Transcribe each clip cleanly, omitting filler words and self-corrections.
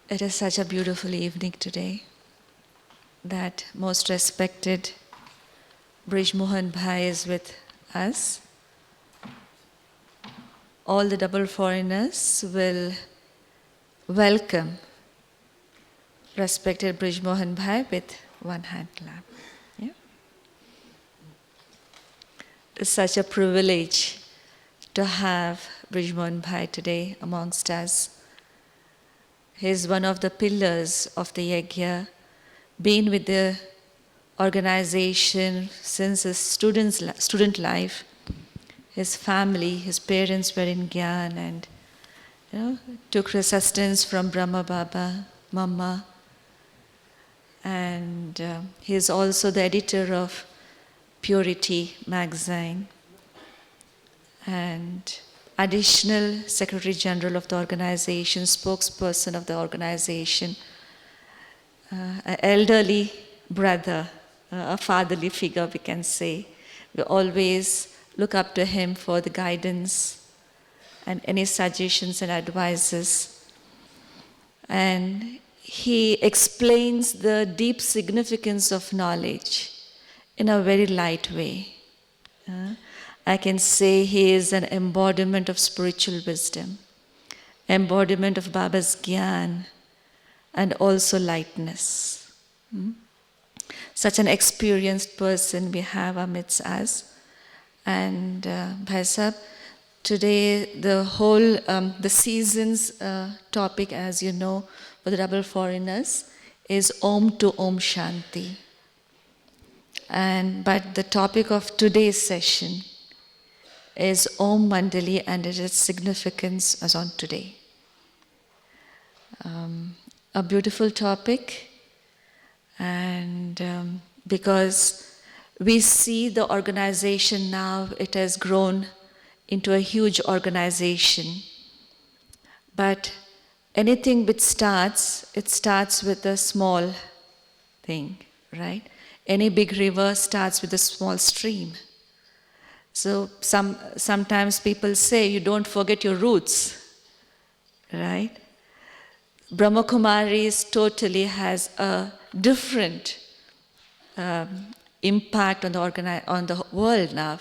It is such a beautiful evening today that most respected Brij Mohan Bhai is with us. All the double foreigners will welcome respected Brij Mohan Bhai with one hand clap. Yeah? It's such a privilege to have Brij Mohan Bhai today amongst us. He is one of the pillars of the Yajna, been with the organization since his student life. His family, his parents were in Gyan and took sustenance from Brahma Baba, Mama. And he is also the editor of Purity magazine and additional Secretary General of the organization, spokesperson of the organization, an elderly brother, a fatherly figure we can say. We always look up to him for the guidance and any suggestions and advices. And he explains the deep significance of knowledge in a very light way. I can say he is an embodiment of spiritual wisdom, embodiment of Baba's Gyan, and also lightness. Such an experienced person we have amidst us. And Bhai Sahib, today the whole, the season's topic, as you know, for the double foreigners, is Om to Om Shanti. But the topic of today's session is Om Mandali and its significance as on today. A beautiful topic, and because we see the organization now, it has grown into a huge organization. But anything which starts, it starts with a small thing, right? Any big river starts with a small stream. So sometimes people say you don't forget your roots, right? Brahma Kumaris totally has a different impact on the world now.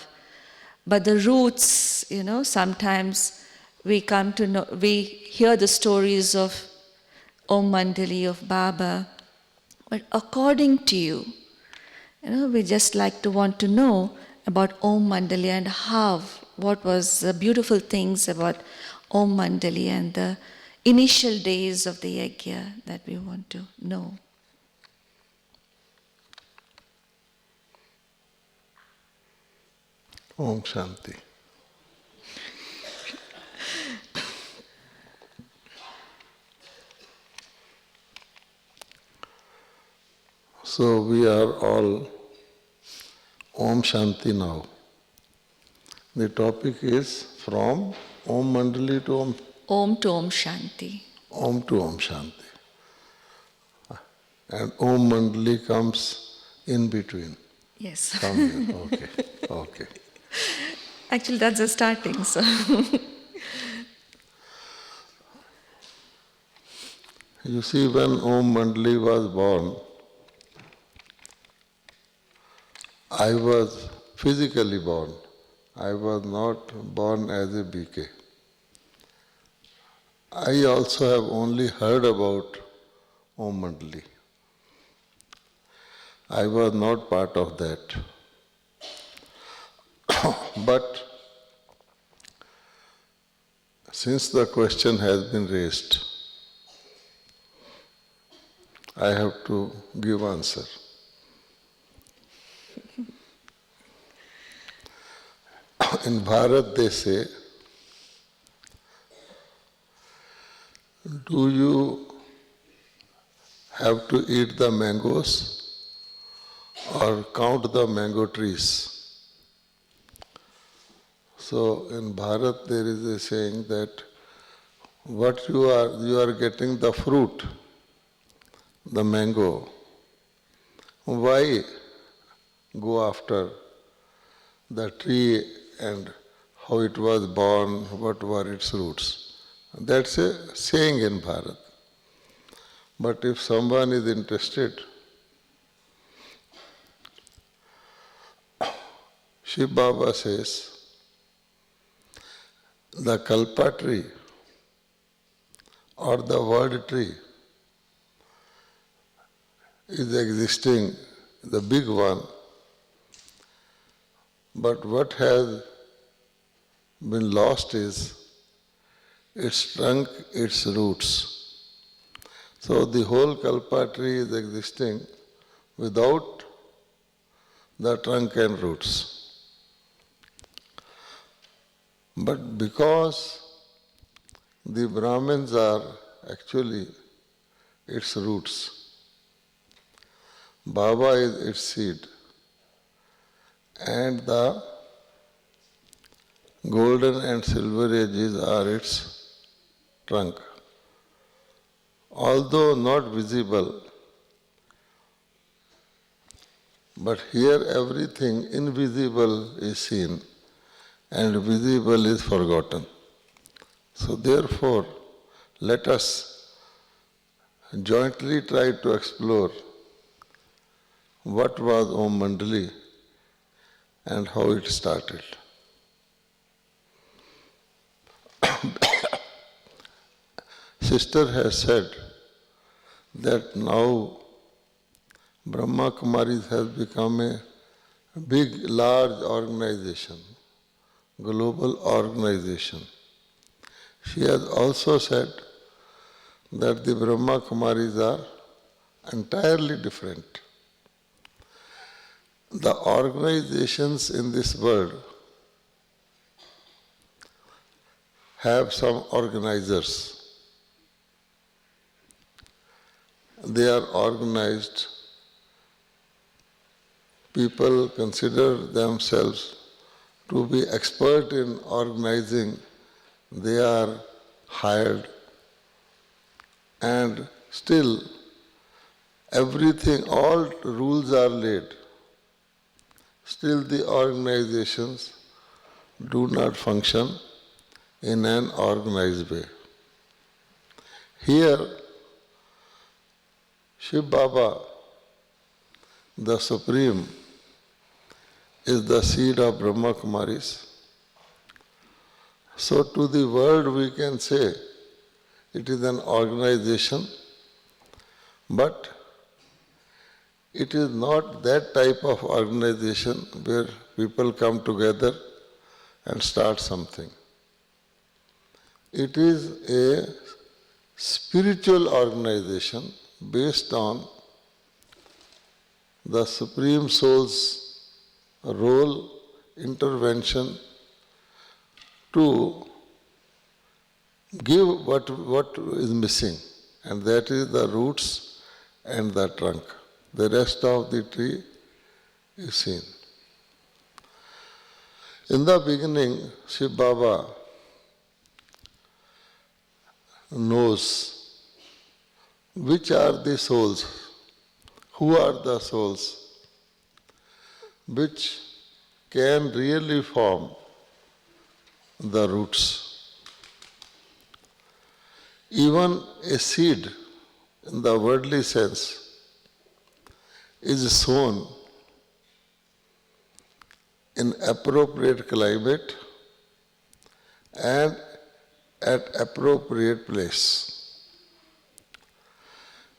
But the roots, sometimes we come to know, we hear the stories of Om Mandali, of Baba. But according to you, we just like to want to know about Om Mandali and what was the beautiful things about Om Mandali and the initial days of the Yajna that we want to know. Om Shanti. So we are all Om Shanti now. The topic is from Om Mandali to Om. Om to Om Shanti. Om to Om Shanti. And Om Mandali comes in between. Yes. Somewhere. Okay. Okay. Actually, that's the starting. So. You see, when Om Mandali was born, I was physically born. I was not born as a BK. I also have only heard about Om Mandali. I was not part of that. But since the question has been raised, I have to give answer. In Bharat they say, do you have to eat the mangoes or count the mango trees? So in Bharat there is a saying that what you are getting the fruit, the mango. Why go after the tree and how it was born, what were its roots? That's a saying in Bharat. But if someone is interested, Shiv Baba says, the kalpa tree or the word tree is existing, the big one, but what has been lost is its trunk, its roots. So the whole kalpa tree is existing without the trunk and roots. But because the Brahmins are actually its roots, Baba is its seed, and the golden and silver ages are its trunk. Although not visible, but here everything invisible is seen and visible is forgotten. So therefore, let us jointly try to explore what was Om Mandali and how it started. Sister has said that now Brahma Kumaris has become a big, large organization, global organization. She has also said that the Brahma Kumaris are entirely different. The organizations in this world have some organizers. They are organized. People consider themselves to be expert in organizing. They are hired, and still everything, all rules are laid. Still the organizations do not function in an organized way. Here, Shiv Baba, the Supreme, is the seed of Brahma Kumaris. So to the world we can say it is an organization, but it is not that type of organization where people come together and start something. It is a spiritual organization based on the Supreme Soul's role, intervention to give what is missing, and that is the roots and the trunk. The rest of the tree is seen. In the beginning, Shiv Baba knows which are the souls, who are the souls which can really form the roots. Even a seed, in the worldly sense, is sown in appropriate climate and at appropriate place.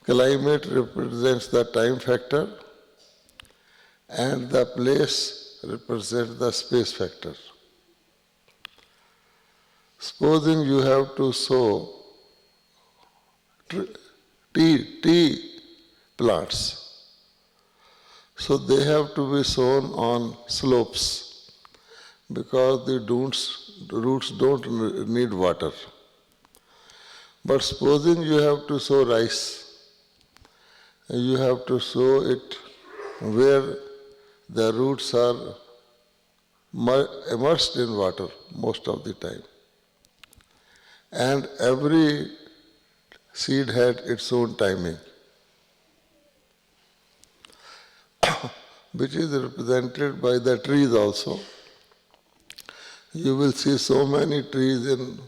Climate represents the time factor and the place represents the space factor. Supposing you have to sow tea plants, so they have to be sown on slopes because the roots don't need water. But supposing you have to sow rice, you have to sow it where the roots are immersed in water most of the time. And every seed had its own timing, which is represented by the trees also. You will see so many trees in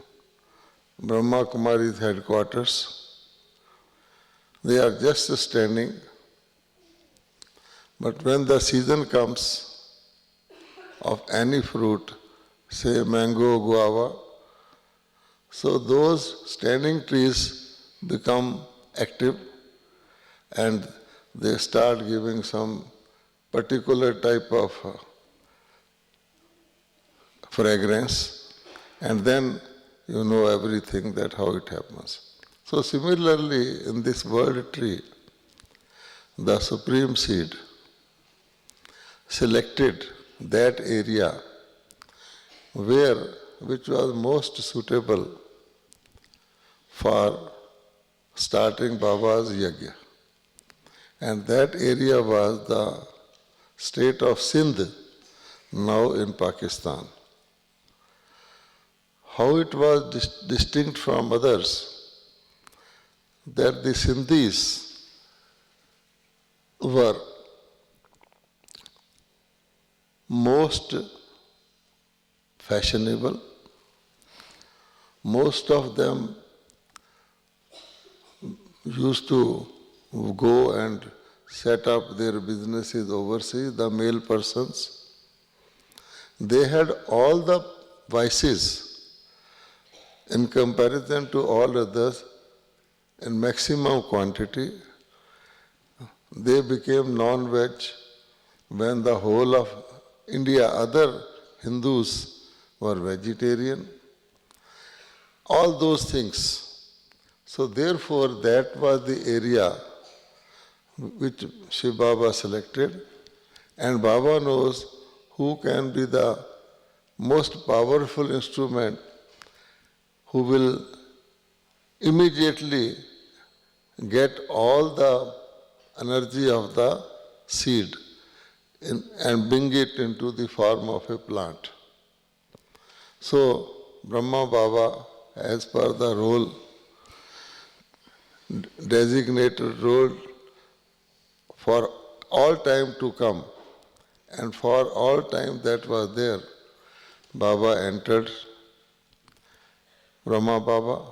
Brahma Kumari's headquarters. They are just standing. But when the season comes of any fruit, say mango, guava, so those standing trees become active and they start giving some particular type of fragrance, and then you know everything that how it happens. So similarly, in this world tree, the supreme seed selected that area which was most suitable for starting Baba's yajna. And that area was the state of Sindh, now in Pakistan. How it was distinct from others, that the Sindhis were most fashionable. Most of them used to go and set up their businesses overseas, the male persons. They had all the vices in comparison to all others in maximum quantity. They became non-veg when the whole of India, other Hindus were vegetarian. All those things. So therefore, that was the area which Shiv Baba selected, and Baba knows who can be the most powerful instrument who will immediately get all the energy of the seed and bring it into the form of a plant. So Brahma Baba, as per the role, designated role for all time to come, and for all time that was there, Baba entered, Brahma Baba,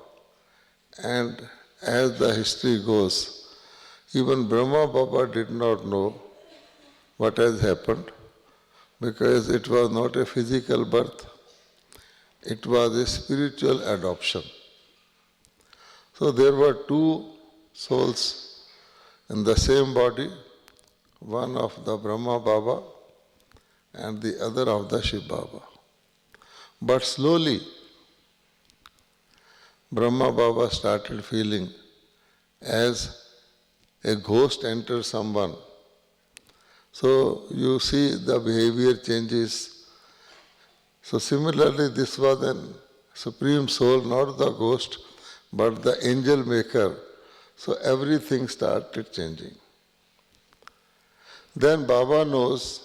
and as the history goes, even Brahma Baba did not know what has happened, because it was not a physical birth, it was a spiritual adoption. So there were two souls in the same body, one of the Brahma Baba and the other of the Shiv Baba. But slowly, Brahma Baba started feeling as a ghost enters someone. So you see the behavior changes. So similarly, this was a supreme soul, not the ghost, but the angel maker. So everything started changing. Then Baba knows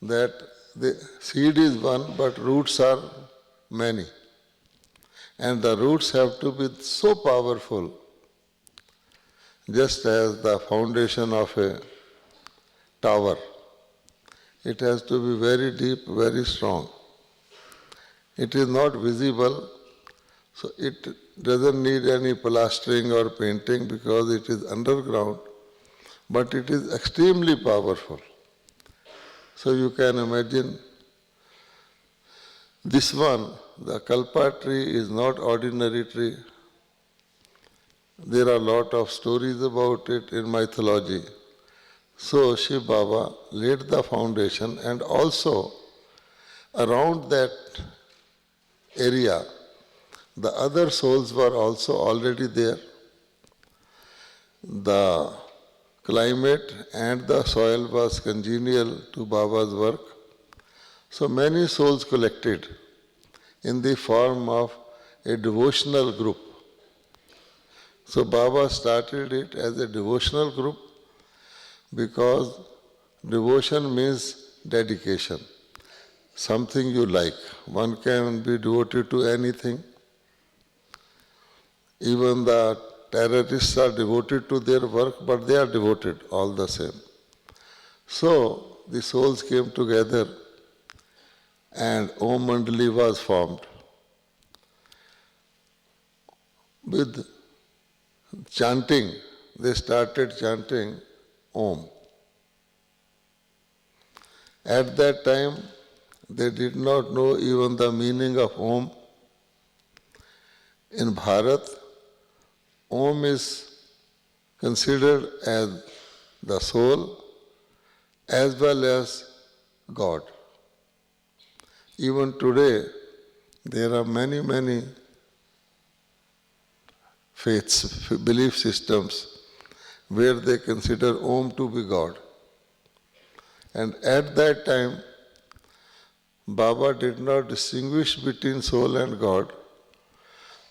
that the seed is one, but roots are many. And the roots have to be so powerful, just as the foundation of a tower. It has to be very deep, very strong. It is not visible, so it doesn't need any plastering or painting because it is underground, but it is extremely powerful. So you can imagine this one, the Kalpa tree, is not ordinary tree. There are a lot of stories about it in mythology. So Shiv Baba laid the foundation, and also around that area, the other souls were also already there. The climate and the soil was congenial to Baba's work. So many souls collected in the form of a devotional group. So Baba started it as a devotional group because devotion means dedication, something you like. One can be devoted to anything. Even the terrorists are devoted to their work, but they are devoted all the same. So the souls came together and Om Mandali was formed with chanting they started chanting Om. At that time, they did not know even the meaning of Om. In Bharat, Om is considered as the soul as well as God. Even today, there are many faiths, belief systems, where they consider Om to be God. And at that time, Baba did not distinguish between soul and God.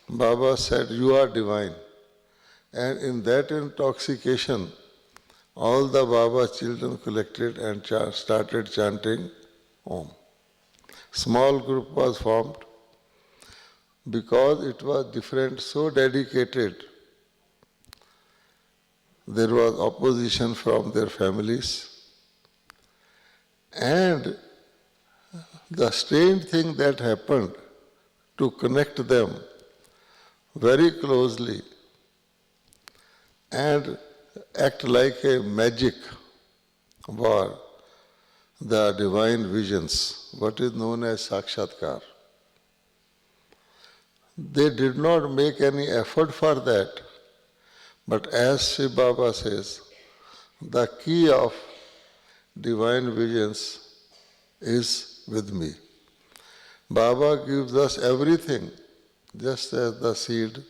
Baba said, "You are divine." And in that intoxication, all the Baba children collected and started chanting Om. Small group was formed because it was different, so dedicated. There was opposition from their families. And the strange thing that happened to connect them very closely and act like a magic were the divine visions, what is known as Sakshatkar. They did not make any effort for that, but as Shiv Baba says, the key of divine visions is with me. Baba gives us everything, just as the seed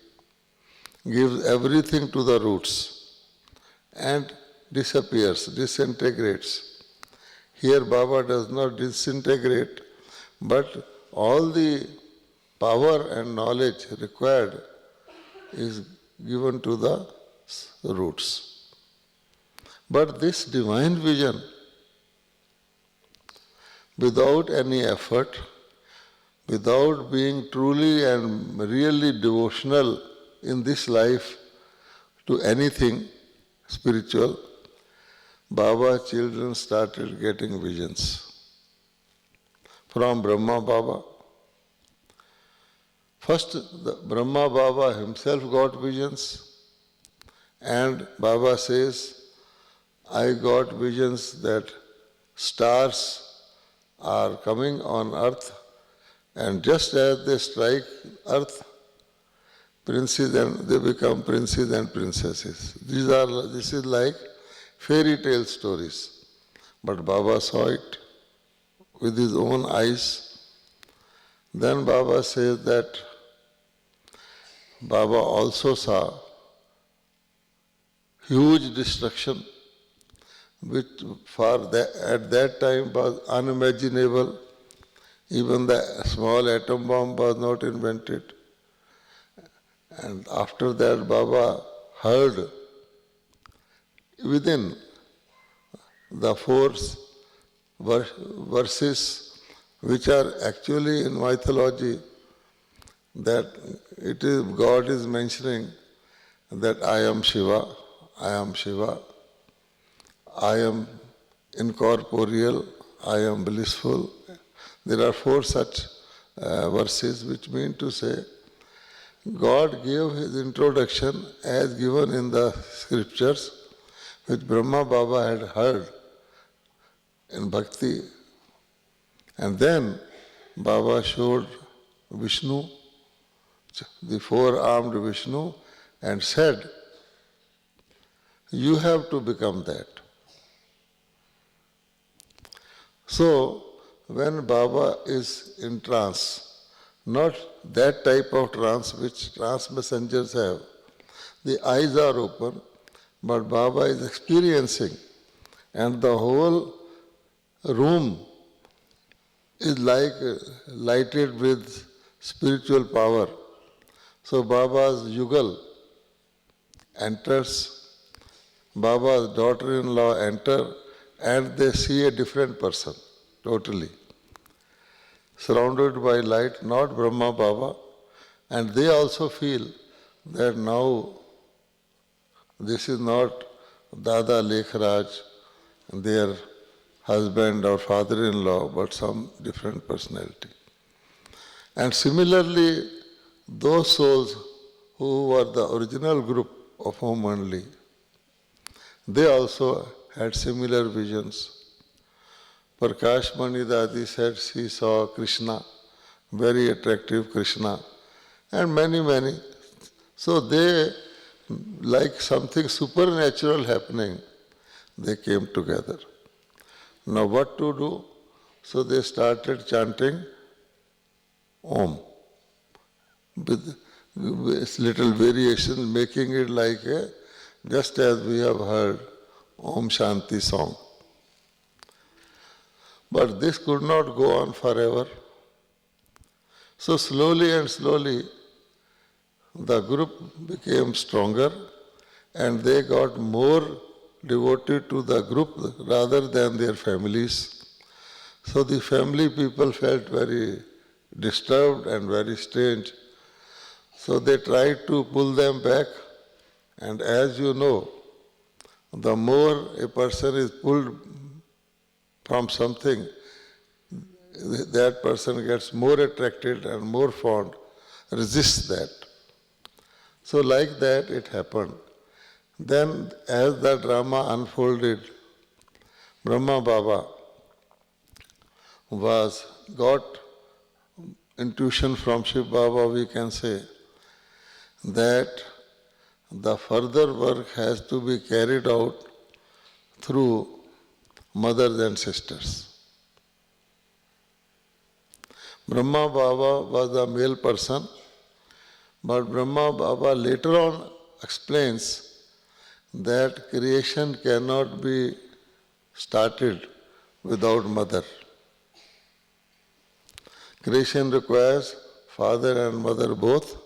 gives everything to the roots and disappears, disintegrates. Here Baba does not disintegrate, but all the power and knowledge required is given to the roots. But this divine vision, without any effort, without being truly and really devotional in this life to anything spiritual, Baba children started getting visions. From Brahma Baba. First, the Brahma Baba himself got visions, and Baba says, I got visions that stars are coming on earth, and just as they strike earth, princes and they become princes and princesses. This is like fairy tale stories. But Baba saw it with his own eyes. Then Baba says that Baba also saw huge destruction, which at that time was unimaginable. Even the small atom bomb was not invented. And after that, Baba heard within the four verses which are actually in mythology, that it is God is mentioning that I am Shiva, I am Shiva, I am incorporeal, I am blissful. There are four such verses which mean to say God gave his introduction as given in the scriptures, which Brahma Baba had heard in Bhakti. And then Baba showed Vishnu, the four-armed Vishnu, and said, you have to become that. So, when Baba is in trance, not that type of trance which trance messengers have, the eyes are open, but Baba is experiencing, and the whole room is like lighted with spiritual power. So Baba's Yugal enters, Baba's daughter-in-law enter, and they see a different person, totally. Surrounded by light, not Brahma Baba, and they also feel that now this is not Dada Lekhraj, their husband or father-in-law, but some different personality. And similarly, those souls who were the original group of Om only, they also had similar visions. Prakash Mani Dadi said she saw Krishna, very attractive Krishna, and many, many. So they, like something supernatural happening, they came together. Now what to do? So they started chanting Om with little variation, making it like a, just as we have heard Om Shanti song. But this could not go on forever. So slowly and slowly, the group became stronger and they got more devoted to the group rather than their families. So the family people felt very disturbed and very strange. So they tried to pull them back, and as you know, the more a person is pulled from something, that person gets more attracted and more fond, resists that. So like that it happened. Then as the drama unfolded, Brahma Baba got intuition from Shiv Baba, we can say, that the further work has to be carried out through mothers and sisters. Brahma Baba was a male person, but Brahma Baba later on explains that creation cannot be started without mother. Creation requires father and mother both.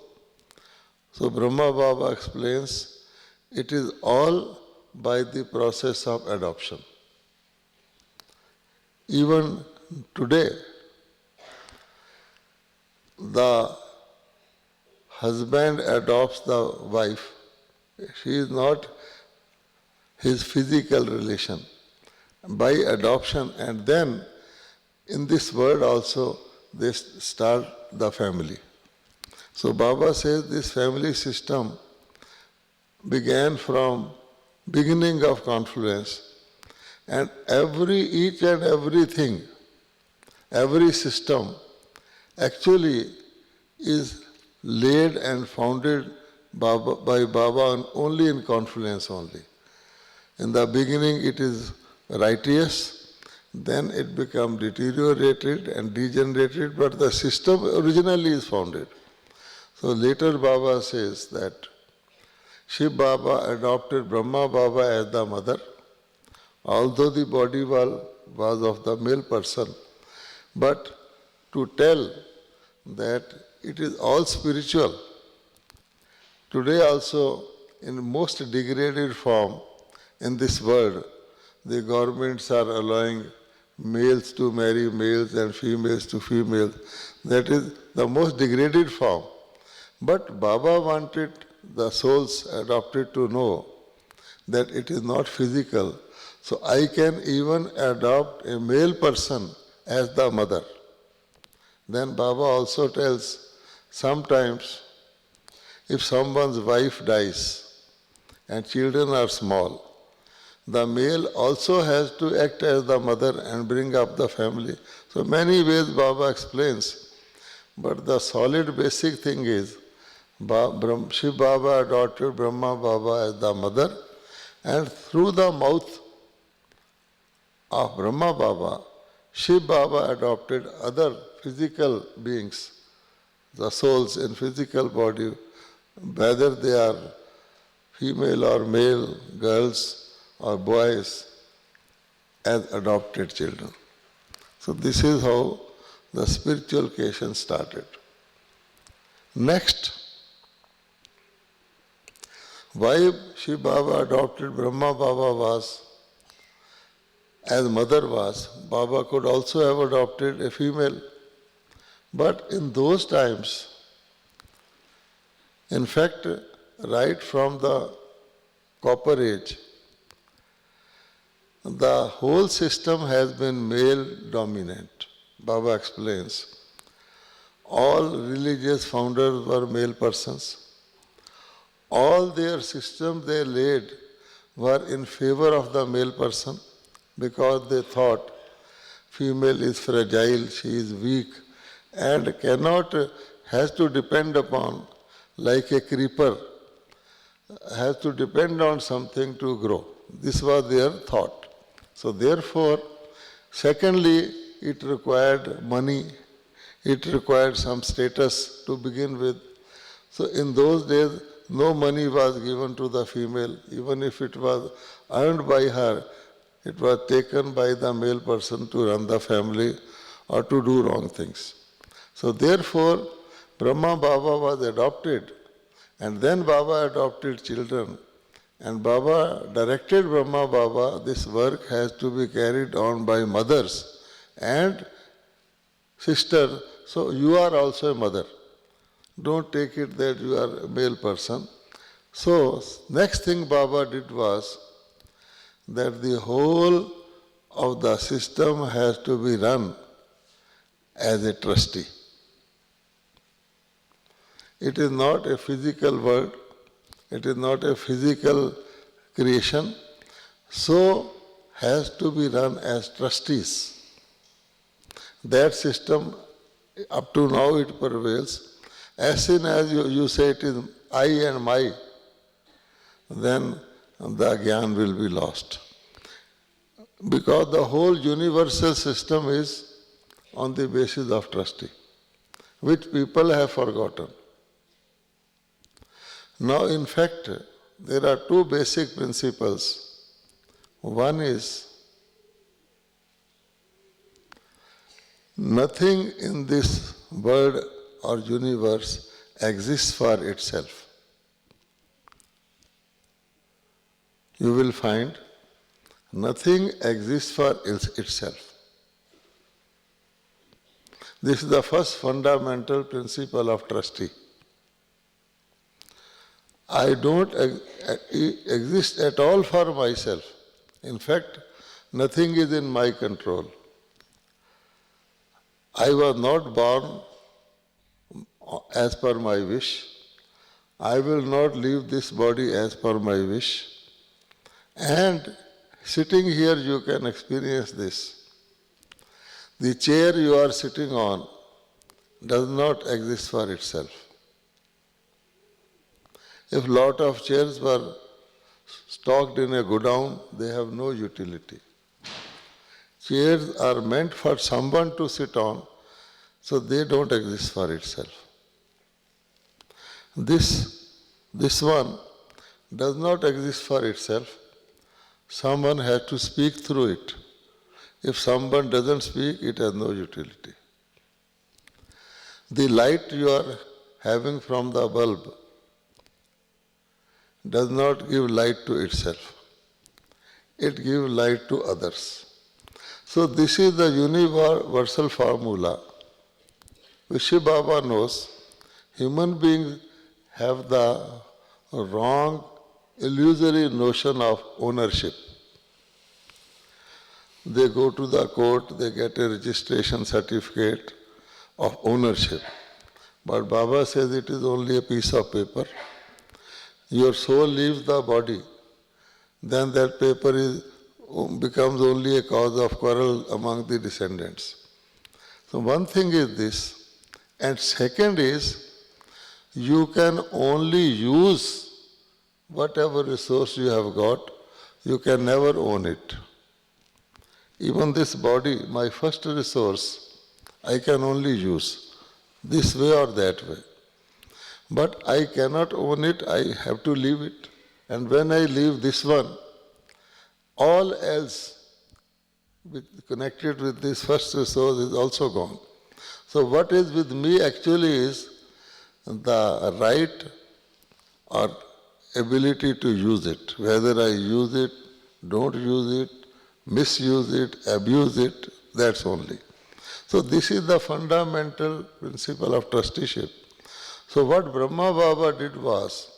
So Brahma Baba explains it is all by the process of adoption. Even today, the husband adopts the wife. She is not his physical relation. By adoption, and then in this world also they start the family. So Baba says this family system began from beginning of confluence, and each and everything, every system actually is laid and founded by Baba only in confluence only. In the beginning it is righteous, then it becomes deteriorated and degenerated, but the system originally is founded. So later Baba says that Shiv Baba adopted Brahma Baba as the mother, although the body was of the male person, but to tell that it is all spiritual. Today also, in most degraded form in this world, the governments are allowing males to marry males and females to females. That is the most degraded form. But Baba wanted the souls adopted to know that it is not physical. So I can even adopt a male person as the mother. Then Baba also tells, sometimes if someone's wife dies and children are small, the male also has to act as the mother and bring up the family. So many ways Baba explains. But the solid basic thing is, Shiv Baba adopted Brahma Baba as the mother, and through the mouth of Brahma Baba, Shiv Baba adopted other physical beings, the souls in physical body, whether they are female or male, girls or boys, as adopted children. So this is how the spiritual creation started. Next, why Shiv Baba adopted Brahma Baba was, as mother was, Baba could also have adopted a female. But in those times, in fact, right from the Copper Age, the whole system has been male dominant. Baba explains. All religious founders were male persons. All their systems they laid were in favor of the male person because they thought female is fragile, she is weak, and has to depend upon, like a creeper, has to depend on something to grow. This was their thought. So therefore, secondly, it required money, it required some status to begin with. So in those days, no money was given to the female, even if it was earned by her, it was taken by the male person to run the family or to do wrong things. So therefore, Brahma Baba was adopted, and then Baba adopted children. And Baba directed Brahma Baba, this work has to be carried on by mothers and sister. So you are also a mother. Don't take it that you are a male person. So next thing Baba did was that the whole of the system has to be run as a trustee. It is not a physical word, it is not a physical creation, so has to be run as trustees. That system, up to now it prevails. As soon as you say it is I and my, then the Gyan will be lost. Because the whole universal system is on the basis of trustee, which people have forgotten. Now, in fact, there are two basic principles. One is, nothing in this world or universe exists for itself. You will find nothing exists for itself. This is the first fundamental principle of trustee. I don't exist at all for myself. In fact, nothing is in my control. I was not born as per my wish. I will not leave this body as per my wish. And sitting here, you can experience this. The chair you are sitting on does not exist for itself. If lot of chairs were stocked in a godown, they have no utility. Chairs are meant for someone to sit on, so they don't exist for itself. This one does not exist for itself. Someone has to speak through it. If someone doesn't speak, it has no utility. The light you are having from the bulb does not give light to itself. It gives light to others. So this is the universal formula. Vishy Baba knows human beings have the wrong, illusory notion of ownership. They go to the court, they get a registration certificate of ownership. But Baba says it is only a piece of paper. Your soul leaves the body, then that paper becomes only a cause of quarrel among the descendants. So one thing is this, and second is, you can only use whatever resource you have got, you can never own it. Even this body, my first resource, I can only use this way or that way. But I cannot own it, I have to leave it. And when I leave this one, all else connected with this first resource is also gone. So what is with me actually is the right or ability to use it. Whether I use it, don't use it, misuse it, abuse it, that's only. So this is the fundamental principle of trusteeship. So what Brahma Baba did was,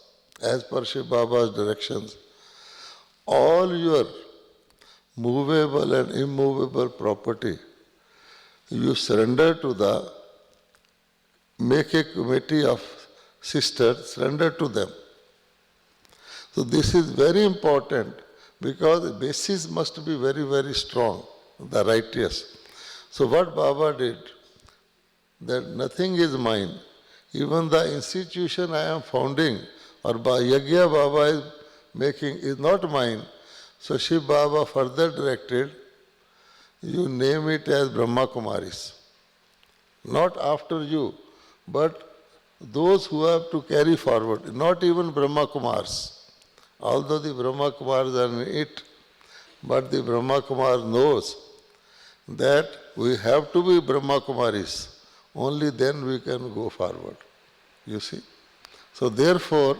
as per Shiv Baba's directions, all your movable and immovable property, you surrender to make a committee of sisters, surrender to them. So this is very important because the basis must be very, very strong, the righteous. So what Baba did, that nothing is mine. Even the institution I am founding or Yagya Baba is making is not mine. So Shiv Baba further directed, you name it as Brahma Kumaris. Not after you, but those who have to carry forward, not even Brahma Kumars. Although the Brahma Kumars are in it, but the Brahma Kumar knows that we have to be Brahma Kumaris. Only then we can go forward. You see? So therefore,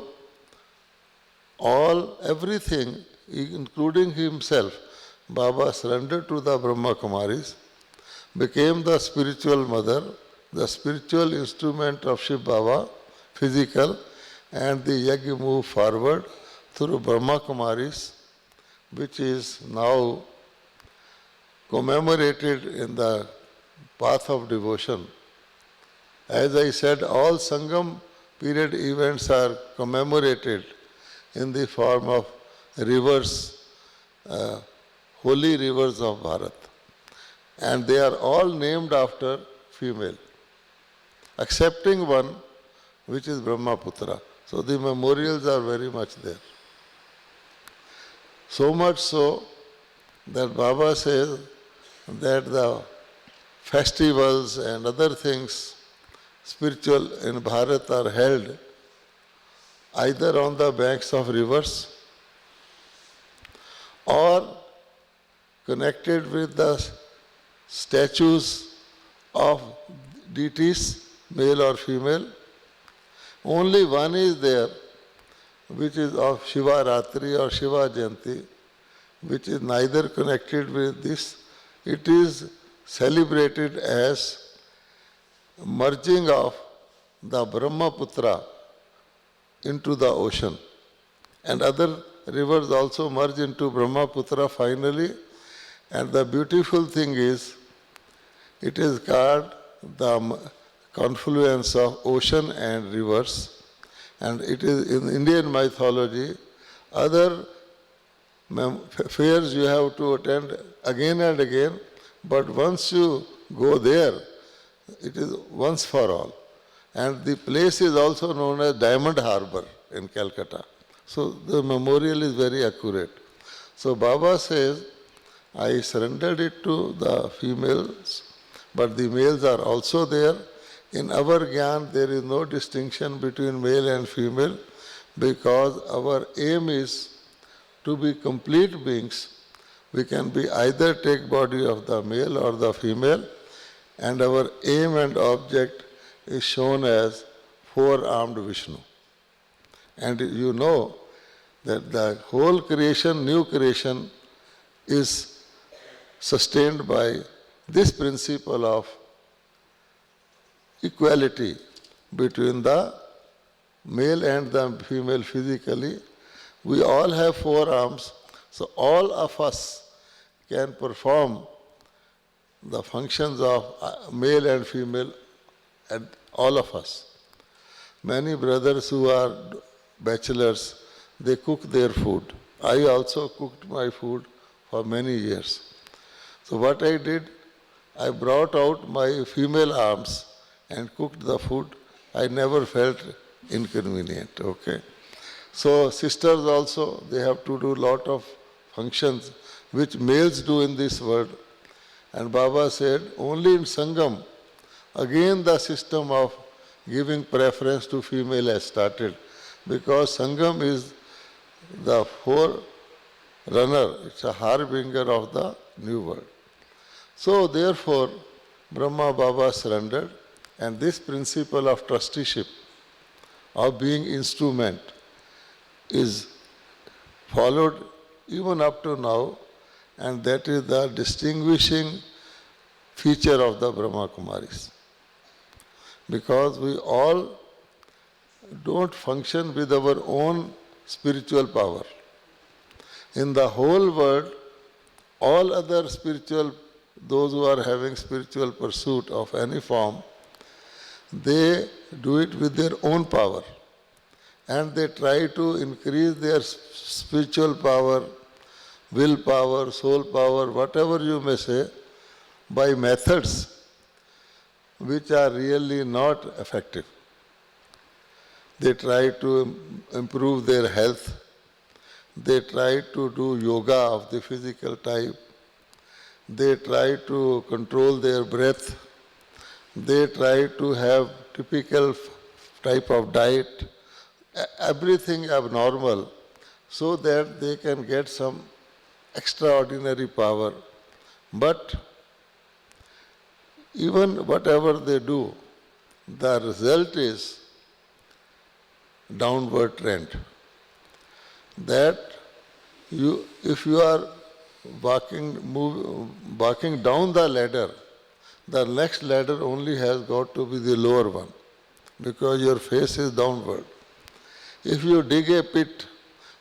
everything, including himself, Baba surrendered to the Brahma Kumaris, became the spiritual mother, the spiritual instrument of Shiv Baba, physical, and the yajna moved forward through Brahma Kumaris, which is now commemorated in the path of devotion. As I said, all Sangam period events are commemorated in the form of rivers, holy rivers of Bharat. And they are all named after female, excepting one which is Brahmaputra. So the memorials are very much there. So much so that Baba says that the festivals and other things spiritual in Bharat are held either on the banks of rivers or connected with the statues of deities, male or female. Only one is there, which is of Shiva Ratri or Shiva Jayanti, which is neither connected with this. It is celebrated as merging of the Brahmaputra into the ocean. And other rivers also merge into Brahmaputra finally. And the beautiful thing is, it is called the confluence of ocean and rivers. And it is in Indian mythology, other fairs you have to attend again and again, but once you go there, it is once for all. And the place is also known as Diamond Harbour in Calcutta. So the memorial is very accurate. So Baba says, I surrendered it to the females, but the males are also there. In our Gyan, there is no distinction between male and female because our aim is to be complete beings. We can be either take body of the male or the female, and our aim and object is shown as four-armed Vishnu. And you know that the whole creation, new creation, is sustained by this principle of equality between the male and the female physically. We all have four arms, so all of us can perform the functions of male and female, and all of us. Many brothers who are bachelors, they cook their food. I also cooked my food for many years. So what I did, I brought out my female arms and cooked the food. I never felt inconvenient, okay? So sisters also, they have to do lot of functions which males do in this world. And Baba said, only in Sangam, again the system of giving preference to female has started, because Sangam is the forerunner, it's a harbinger of the new world. So therefore, Brahma Baba surrendered, and this principle of trusteeship, of being instrument, is followed even up to now, and that is the distinguishing feature of the Brahma Kumaris. Because we all don't function with our own spiritual power. In the whole world, all other spiritual, those who are having spiritual pursuit of any form, they do it with their own power. And they try to increase their spiritual power willpower, soul power, whatever you may say, by methods which are really not effective. They try to improve their health. They try to do yoga of the physical type. They try to control their breath. They try to have typical type of diet, everything abnormal, so that they can get some extraordinary power. But even whatever they do, the result is downward trend. That if you are walking down the ladder, the next ladder only has got to be the lower one, because your face is downward. If you dig a pit,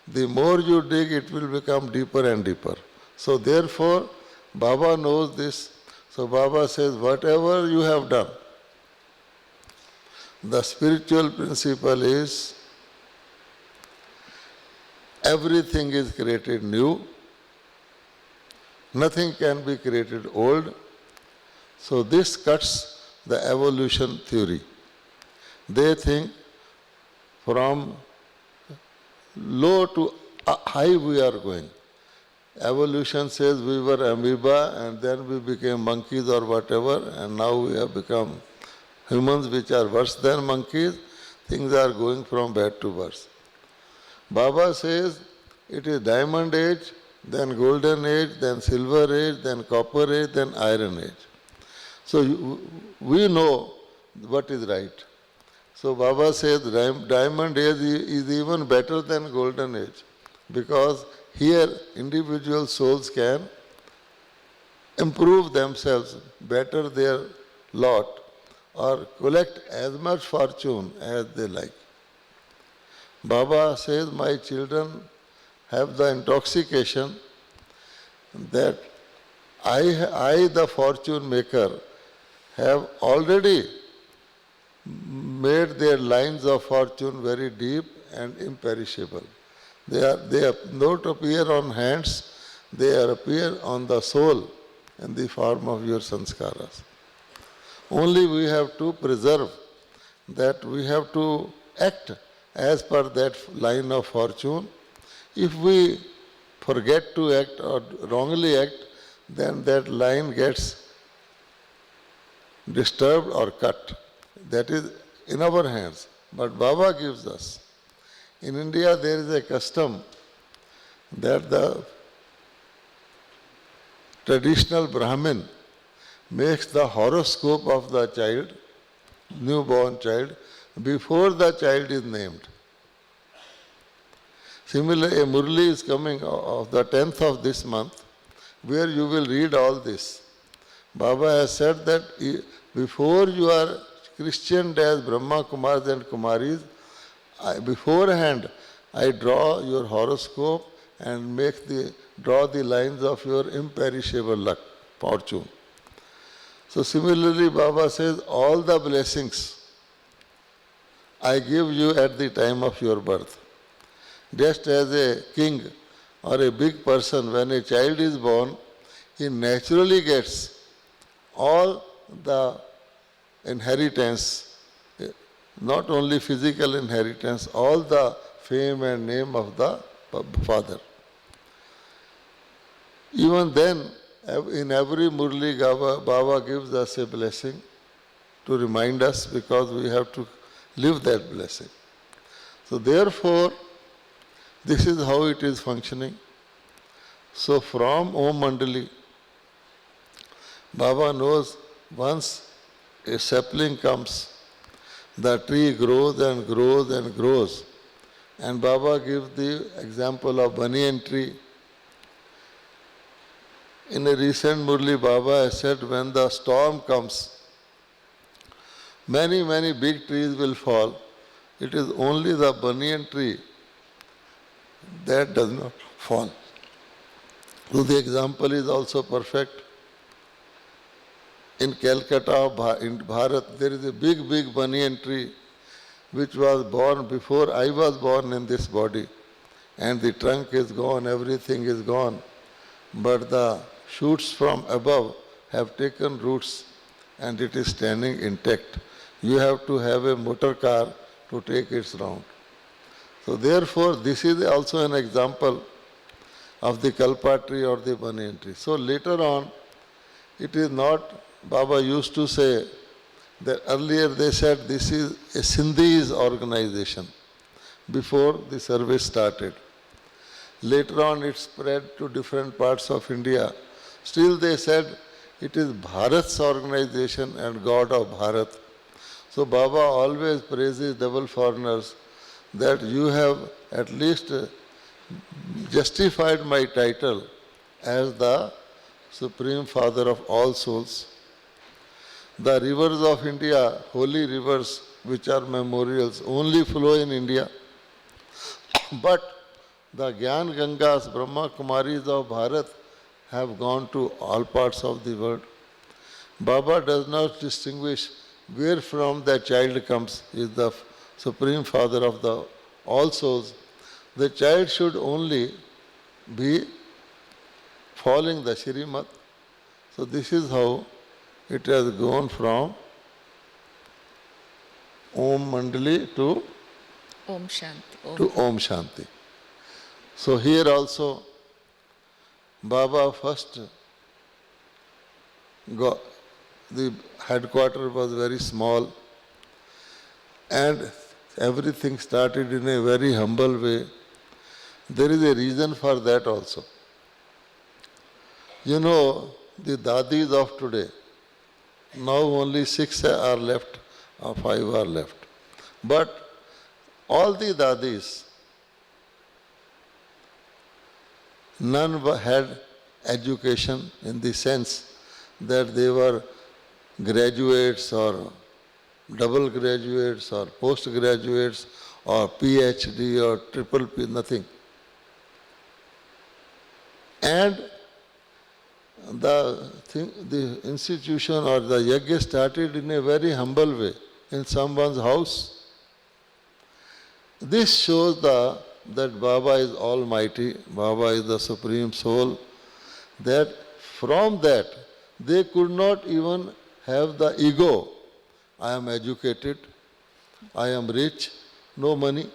the more you dig, it will become deeper and deeper. So therefore, Baba knows this. So Baba says, whatever you have done, the spiritual principle is everything is created new, nothing can be created old. So this cuts the evolution theory. They think from low to high we are going. Evolution says we were amoeba and then we became monkeys or whatever, and now we have become humans which are worse than monkeys. Things are going from bad to worse. Baba says it is diamond age, then golden age, then silver age, then copper age, then iron age. So we know what is right. So Baba says diamond age is even better than golden age, because here individual souls can improve themselves, better their lot, or collect as much fortune as they like. Baba says, my children have the intoxication that I, the fortune maker, have already made their lines of fortune very deep and imperishable. They don't appear on hands, they appear on the soul in the form of your sanskaras. Only we have to preserve that, we have to act as per that line of fortune. If we forget to act or wrongly act, then that line gets disturbed or cut. That is in our hands. But Baba gives us. In India there is a custom that the traditional Brahmin makes the horoscope of the child, newborn child, before the child is named. Similarly, a Murli is coming of the 10th of this month, where you will read all this. Baba has said that before you are christened as Brahma Kumars and Kumaris, beforehand I draw your horoscope and draw the lines of your imperishable luck, fortune. So similarly, Baba says, all the blessings I give you at the time of your birth. Just as a king or a big person, when a child is born, he naturally gets all the inheritance, not only physical inheritance, all the fame and name of the father. Even then, in every Murli, Baba gives us a blessing to remind us, because we have to live that blessing. So therefore, this is how it is functioning. So from Om Mandali, Baba knows once a sapling comes, the tree grows and grows and grows. And Baba gives the example of banyan tree. In a recent Murli, Baba has said, when the storm comes, many, many big trees will fall. It is only the banyan tree that does not fall. So the example is also perfect. In Calcutta, in Bharat, there is a big, big banyan tree which was born before I was born in this body. And the trunk is gone, everything is gone. but the shoots from above have taken roots and it is standing intact. You have to have a motor car to take its round. So therefore, this is also an example of the kalpa tree or the banyan tree. So later on, it is not, Baba used to say that earlier they said this is a Sindhis organization before the service started. Later on it spread to different parts of India. Still they said it is Bharat's organization and God of Bharat. So Baba always praises double foreigners that you have at least justified my title as the Supreme Father of all souls. The rivers of India, holy rivers which are memorials, only flow in India. But the Gyan Gangas, Brahma Kumaris of Bharat have gone to all parts of the world. Baba does not distinguish where from the child comes. He is the Supreme Father of the all souls. The child should only be following the Shrimat. So this is how it has gone from Om Mandali to Om Shanti. to Om Shanti. So here also, Baba first got, the headquarters was very small and everything started in a very humble way. There is a reason for that also. You know, the dadis of today, now only 6 are left or 5 are left. But all the dadis, none had education in the sense that they were graduates or double graduates or postgraduates or PhD or triple P, nothing. And the institution or the yajna started in a very humble way, in someone's house. This shows that Baba is almighty, Baba is the Supreme Soul, that from that they could not even have the ego. I am educated, I am rich, no money.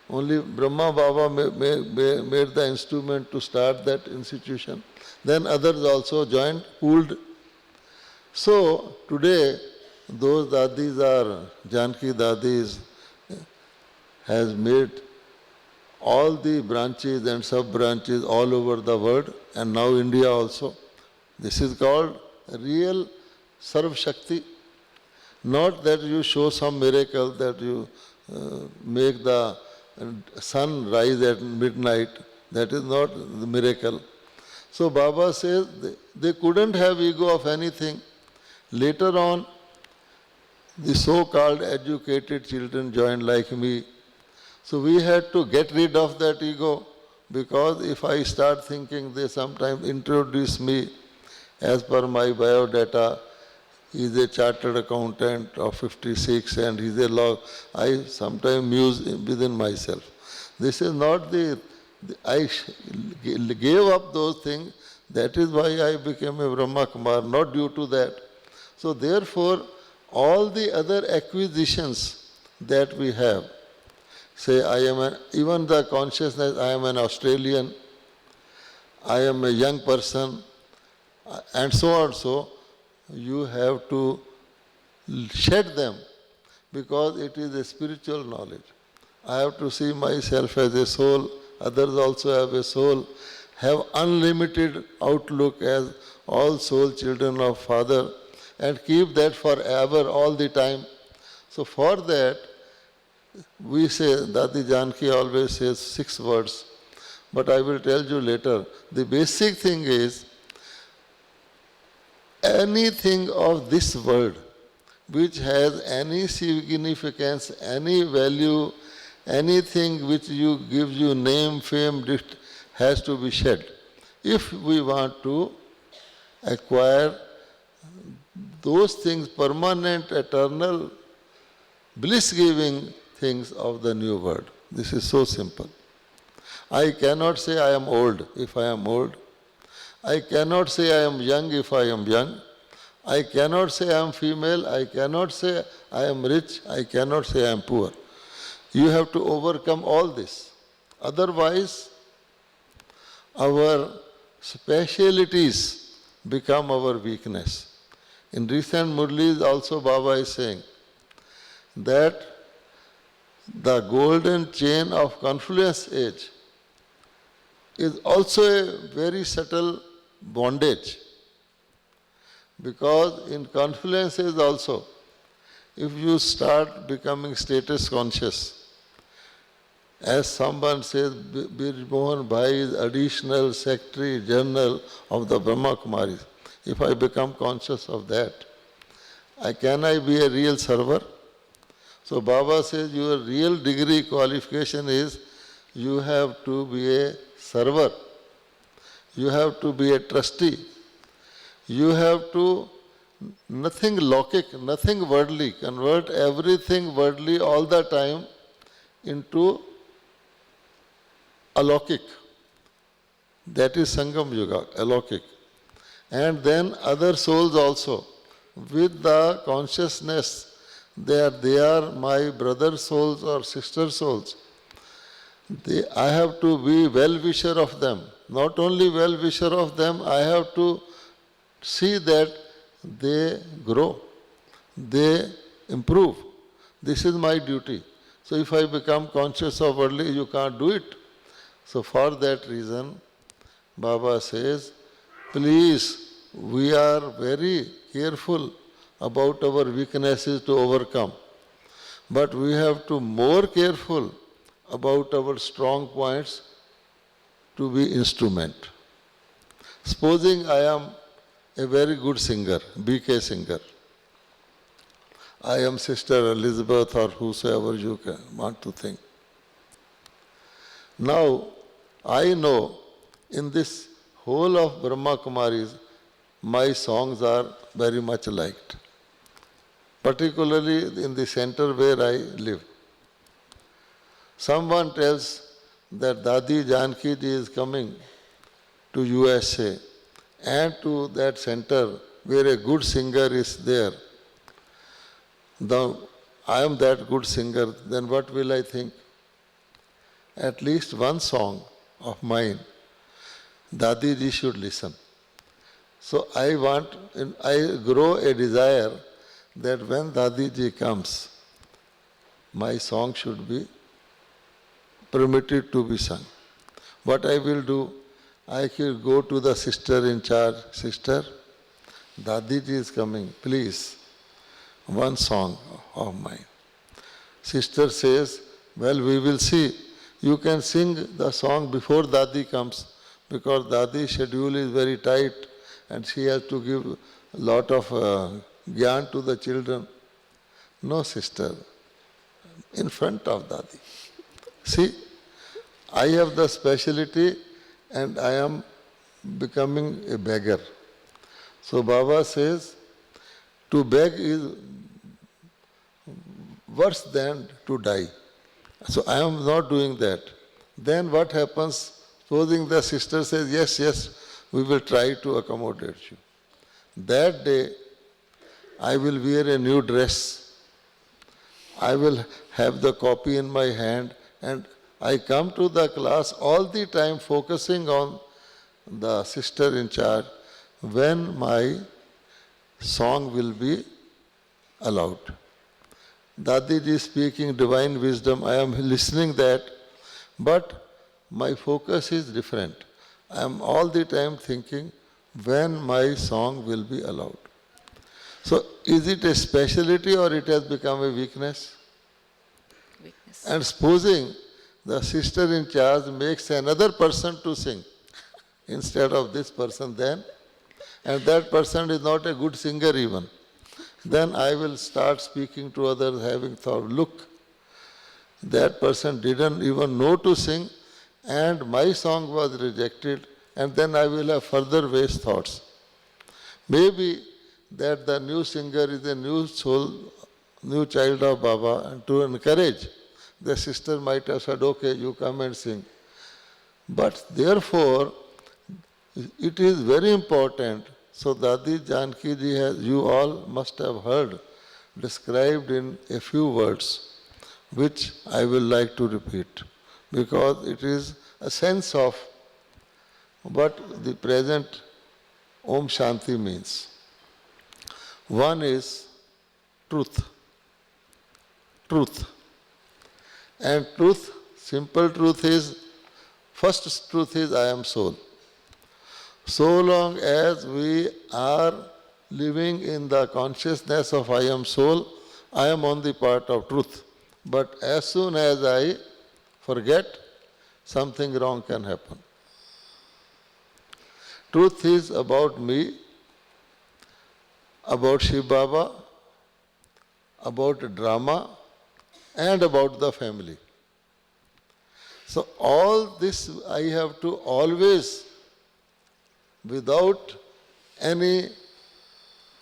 Only Brahma Baba made the instrument to start that institution. Then others also joined, pooled. So today, those dadis are, Janki dadis, has made all the branches and sub-branches all over the world and now India also. This is called real Sarv Shakti. Not that you show some miracle, that you make the sun rise at midnight. That is not the miracle. So Baba says they couldn't have ego of anything. Later on, the so-called educated children joined like me. So we had to get rid of that ego, because if I start thinking, they sometimes introduce me as per my biodata, he is a chartered accountant of 56 and he is a law. I sometimes muse within myself. This is not I gave up those things. That is why I became a Brahma Kumar, not due to that. So therefore, all the other acquisitions that we have, say even the consciousness, I am an Australian, I am a young person, and so on. So you have to shed them, because it is a spiritual knowledge. I have to see myself as a soul, others also have a soul, have unlimited outlook as all soul children of Father, and keep that forever, all the time. So for that, we say, Dadi Janki always says 6 words, but I will tell you later. The basic thing is, anything of this world which has any significance, any value, anything which gives you name, fame, has to be shed, if we want to acquire those things, permanent, eternal, bliss-giving things of the new world. This is so simple. I cannot say I am old. If I am old, I cannot say I am young if I am young. I cannot say I am female. I cannot say I am rich. I cannot say I am poor. You have to overcome all this. Otherwise, our specialities become our weakness. In recent Murlis also Baba is saying that the golden chain of confluence age is also a very subtle bondage. Because in confluence age also, if you start becoming status conscious, as someone says, Bir Mohan Bhai is additional secretary general of the Brahma Kumaris. If I become conscious of that, can I be a real server? So Baba says your real degree qualification is you have to be a server. You have to be a trustee. You have to, nothing lokic, nothing worldly, convert everything worldly all the time into alaukic. That is Sangam Yuga, alaukic. And then other souls also, with the consciousness that they are my brother souls or sister souls. I have to be well-wisher of them. Not only well-wisher of them, I have to see that they grow, they improve. This is my duty. So if I become conscious of worldly, you can't do it. So for that reason, Baba says, please, we are very careful about our weaknesses to overcome. But we have to more careful about our strong points to be instrument. Supposing I am a very good singer, BK singer. I am Sister Elizabeth or whosoever you want to think. Now, I know in this whole of Brahma Kumaris, my songs are very much liked, particularly in the center where I live. Someone tells that Dadi Janki ji is coming to USA and to that center where a good singer is there. I am that good singer, then what will I think? At least one song of mine, Dadi ji should listen. So I grow a desire that when Dadi ji comes, my song should be permitted to be sung. What I will do, I will go to the sister in charge. Sister, Dadi ji is coming, please, one song of mine. Sister says, well, we will see. You can sing the song before Dadi comes, because Dadi's schedule is very tight and she has to give a lot of gyan to the children. No, sister, in front of Dadi. See, I have the speciality and I am becoming a beggar. So Baba says, to beg is worse than to die. So I am not doing that. Then what happens? Supposing the sister says, yes, we will try to accommodate you. That day, I will wear a new dress. I will have the copy in my hand and I come to the class all the time focusing on the sister in charge when my song will be allowed. Dadi ji speaking divine wisdom, I am listening that, but my focus is different. I am all the time thinking when my song will be allowed. So is it a speciality or it has become a weakness? Weakness. And supposing the sister in charge makes another person to sing instead of this person then, and that person is not a good singer even, then I will start speaking to others having thought, look, that person didn't even know to sing and my song was rejected, and then I will have further waste thoughts. Maybe that the new singer is a new soul, new child of Baba, and to encourage, the sister might have said, okay, you come and sing. But therefore, It is very important. So Dadi Janki ji has, you all must have heard, described in a few words, which I will like to repeat, because it is a sense of what the present Om Shanti means. One is truth. Truth. And truth, simple truth is, first truth is I am soul. So long as we are living in the consciousness of I am soul, I am on the part of truth. But as soon as I forget, something wrong can happen. Truth is about me, about Shiv Baba, about drama, and about the family. So all this I have to always, without any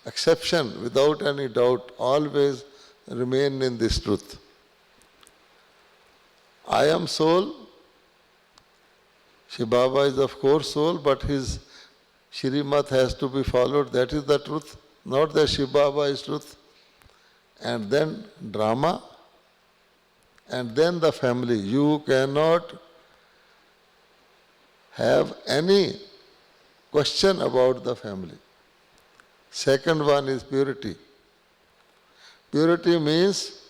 exception, without any doubt, always remain in this truth. I am soul. Shiv Baba is of course soul, but his Shrimat has to be followed. That is the truth, not that Shiv Baba is truth. And then drama, and then the family. You cannot have any question about the family. Second one is purity. Purity means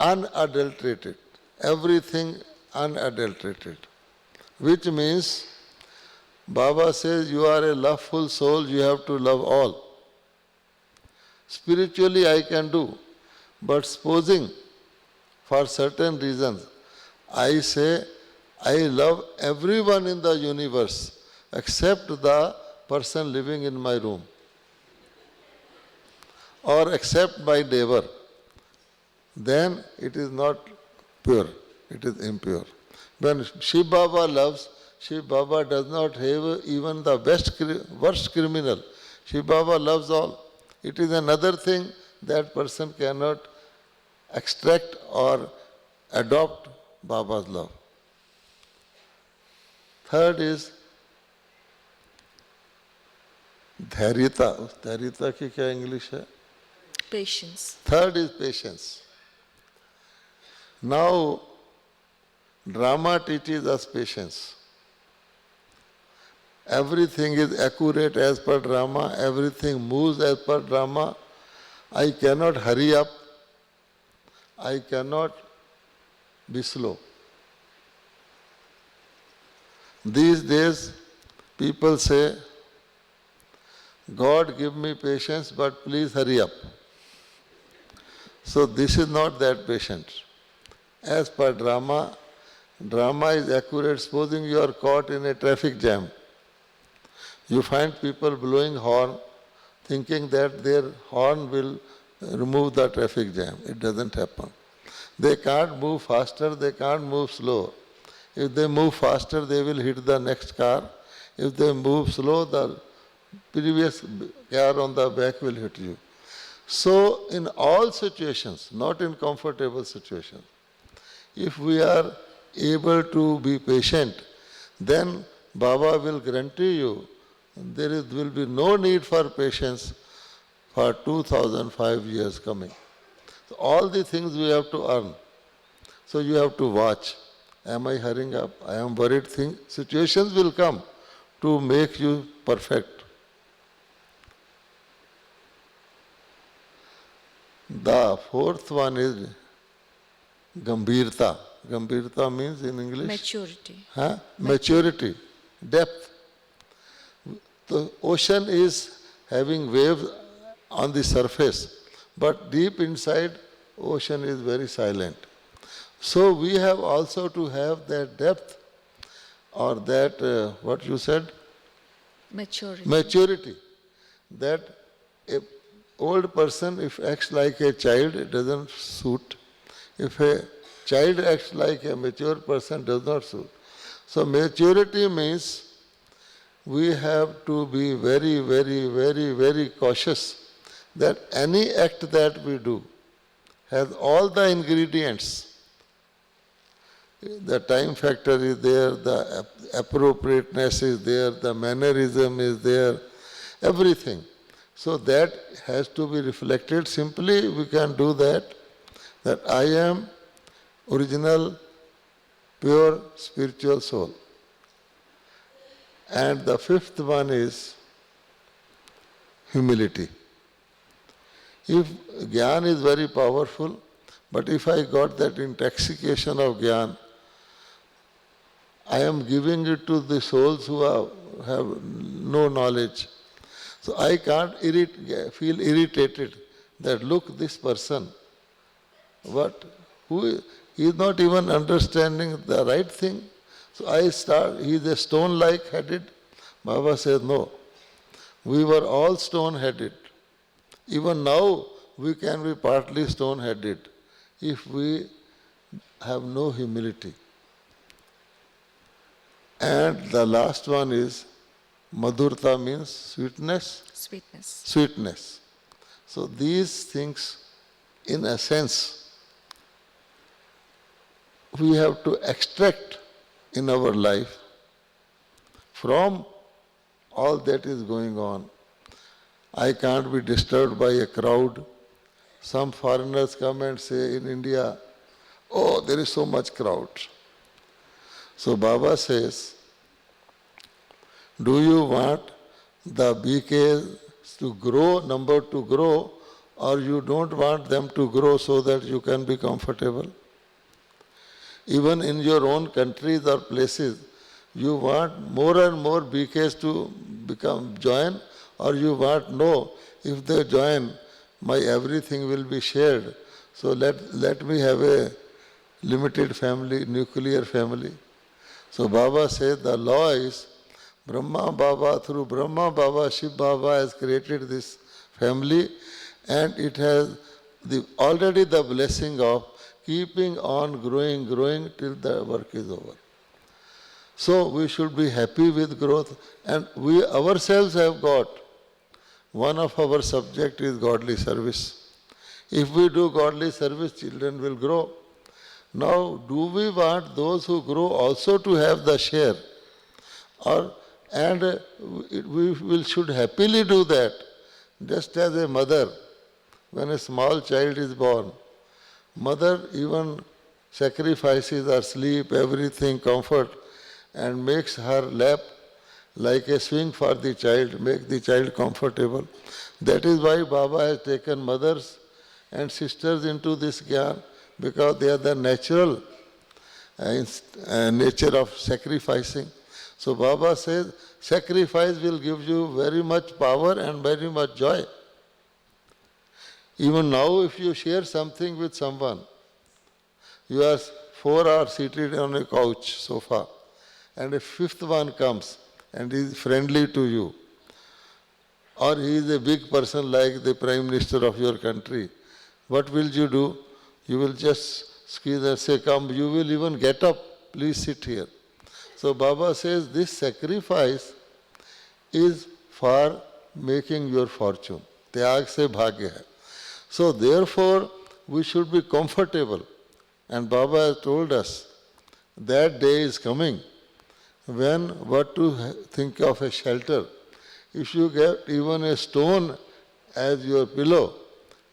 unadulterated, everything unadulterated, which means Baba says you are a loveful soul, you have to love all. Spiritually I can do, but supposing for certain reasons I say I love everyone in the universe except the person living in my room or except my neighbor, then it is not pure, it is impure. When Shiv Baba loves, Shiv Baba does not have even the worst criminal. Shiv Baba loves all. It is another thing that person cannot extract or adopt Baba's love. Third is धैर्यता. धैर्यता की क्या English है? Patience. Third is patience. Now, drama teaches us patience. Everything is accurate as per drama, everything moves as per drama. I cannot hurry up, I cannot be slow. These days, people say, God give me patience, but please hurry up. So this is not that patient. As per drama, drama is accurate. Supposing you are caught in a traffic jam, you find people blowing horn, thinking that their horn will remove the traffic jam. It doesn't happen. They can't move faster, they can't move slow. If they move faster, they will hit the next car. If they move slow, the previous car on the back will hit you. So in all situations, not in comfortable situations, if we are able to be patient, then Baba will guarantee you there will be no need for patience for 2005 years coming. So all the things we have to earn. So you have to watch. Am I hurrying up? I am worried. Situations will come to make you perfect. The fourth one is Gambhirta. Gambhirta means in English? Maturity. Huh? Maturity, depth. The ocean is having waves on the surface, but deep inside, ocean is very silent. So we have also to have that depth or that, what you said? Maturity. Maturity. That a old person, if acts like a child, it doesn't suit. If a child acts like a mature person, does not suit. So maturity means we have to be very, very, very, very cautious that any act that we do has all the ingredients The time factor is there, the appropriateness is there, the mannerism is there, everything. So that has to be reflected. Simply we can do that I am original, pure spiritual soul. And the fifth one is humility. If Gyan is very powerful, but if I got that intoxication of Gyan, I am giving it to the souls who have no knowledge. So I can't feel irritated that look, this person, he is not even understanding the right thing. So he is a stone-like headed. Baba says, no, we were all stone-headed. Even now we can be partly stone-headed if we have no humility. And the last one is madhurta, means sweetness. Sweetness. Sweetness. So these things, in a sense, we have to extract in our life from all that is going on. I can't be disturbed by a crowd. Some foreigners come and say in India, oh, there is so much crowd. So Baba says, do you want the beekeepers to grow, number to grow, or you don't want them to grow so that you can be comfortable? Even in your own countries or places, you want more and more beekeepers to join, or you want, no, if they join, my everything will be shared. So let me have a limited family, nuclear family. So Baba said the law is Brahma Baba, through Brahma Baba, Shiv Baba has created this family, and it has already the blessing of keeping on growing till the work is over. So we should be happy with growth, and we ourselves have got, one of our subject is godly service. If we do godly service, children will grow. Now, do we want those who grow also to have the share? We should happily do that. Just as a mother, when a small child is born, mother even sacrifices her sleep, everything, comfort, and makes her lap like a swing for the child, make the child comfortable. That is why Baba has taken mothers and sisters into this Gyan, because they are the natural nature of sacrificing. So Baba says, sacrifice will give you very much power and very much joy. Even now, if you share something with someone, you are 4 hours seated on a couch, sofa, and a fifth one comes and is friendly to you, or he is a big person like the Prime Minister of your country, what will you do? You will just squeeze and say, come, you will even get up, please sit here. So Baba says this sacrifice is for making your fortune. Tyag se bhagya hai. So therefore, we should be comfortable. And Baba has told us that day is coming when what to think of a shelter. If you get even a stone as your pillow,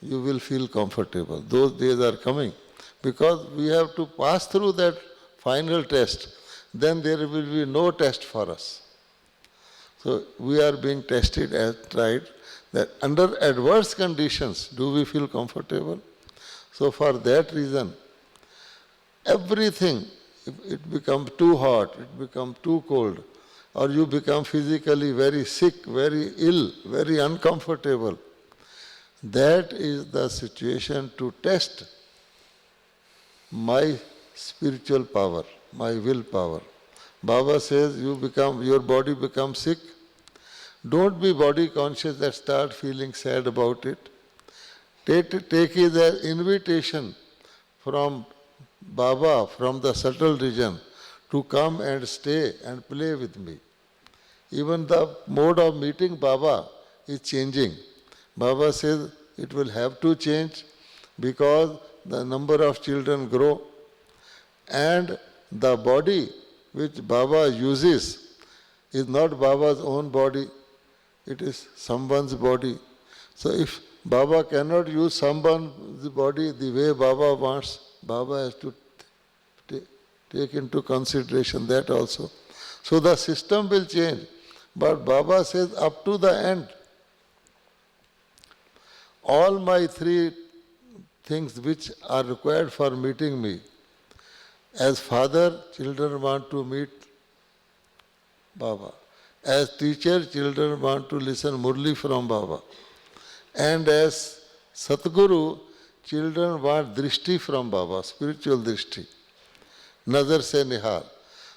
you will feel comfortable. Those days are coming, because we have to pass through that final test. Then there will be no test for us. So we are being tested and tried that under adverse conditions, do we feel comfortable? So for that reason, everything, if it becomes too hot, it becomes too cold, or you become physically very sick, very ill, very uncomfortable, that is the situation to test my spiritual power, my willpower. Baba says your body becomes sick. Don't be body conscious and start feeling sad about it. Take it as invitation from Baba, from the subtle region, to come and stay and play with me. Even the mode of meeting Baba is changing. Baba says it will have to change because the number of children grow, and the body which Baba uses is not Baba's own body, it is someone's body. So if Baba cannot use someone's body the way Baba wants, Baba has to take into consideration that also. So the system will change. But Baba says up to the end, all my three things which are required for meeting me. As father, children want to meet Baba. As teacher, children want to listen Murli from Baba. And as Satguru, children want drishti from Baba, spiritual drishti. Nazar se nihar.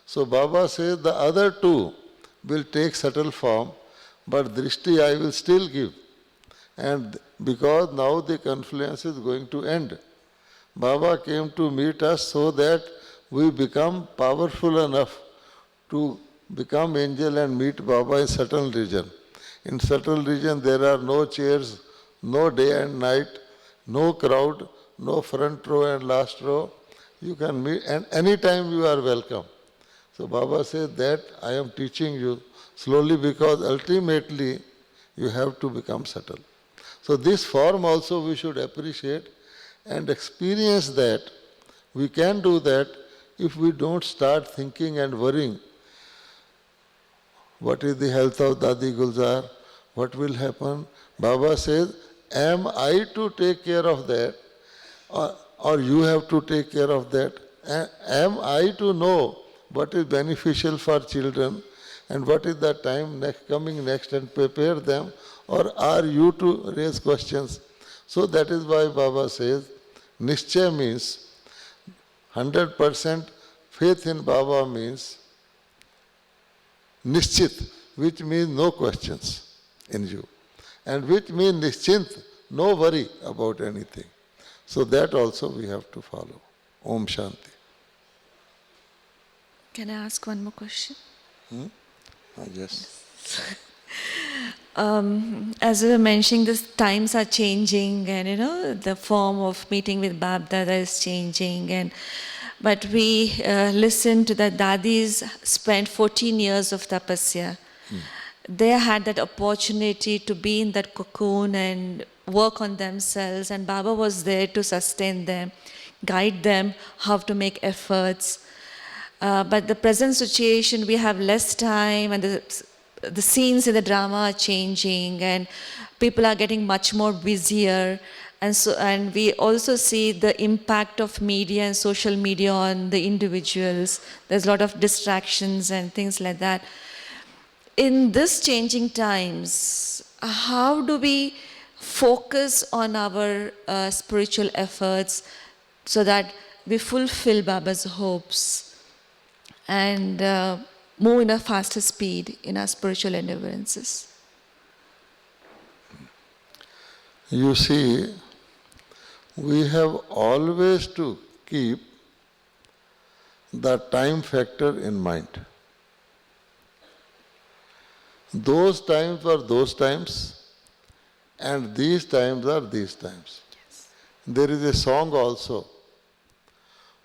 So Baba says the other two will take subtle form, but drishti I will still give. And because now the confluence is going to end, Baba came to meet us so that we become powerful enough to become angel and meet Baba in subtle region. In subtle region there are no chairs, no day and night, no crowd, no front row and last row. You can meet and any time you are welcome. So Baba says that I am teaching you slowly because ultimately you have to become subtle. So this form also we should appreciate and experience that. We can do that if we don't start thinking and worrying. What is the health of Dadi Gulzar? What will happen? Baba says, am I to take care of that? Or you have to take care of that? Am I to know what is beneficial for children and what is the time coming next and prepare them? Or are you to raise questions? So that is why Baba says, Nischay means 100% faith in Baba means Nischit, which means no questions in you. And which means Nischint, no worry about anything. So that also we have to follow. Om Shanti. Can I ask one more question? Yes. As we were mentioning, the times are changing, and the form of meeting with Bab Dada is changing. But we listen to the Dadis spent 14 years of tapasya. They had that opportunity to be in that cocoon and work on themselves, and Baba was there to sustain them, guide them how to make efforts. But the present situation, we have less time, and the scenes in the drama are changing, and people are getting much more busier. And we also see the impact of media and social media on the individuals. There's a lot of distractions and things like that. In this changing times, how do we focus on our spiritual efforts so that we fulfill Baba's hopes and move in a faster speed in our spiritual endeavorances? You see, we have always to keep the time factor in mind. Those times are those times, and these times are these times. Yes. There is a song also.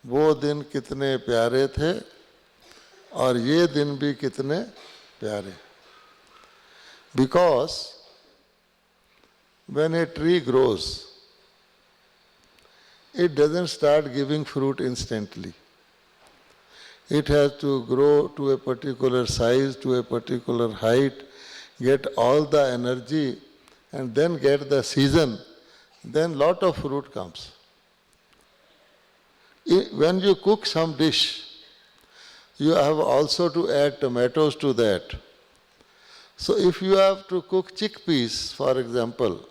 वो दिन कितने प्यारे थे और ये दिन भी कितने प्यारे. Because when a tree grows, it doesn't start giving fruit instantly. It has to grow to a particular size, to a particular height, get all the energy, and then get the season. Then lot of fruit comes. When you cook some dish, you have also to add tomatoes to that. So if you have to cook chickpeas, for example,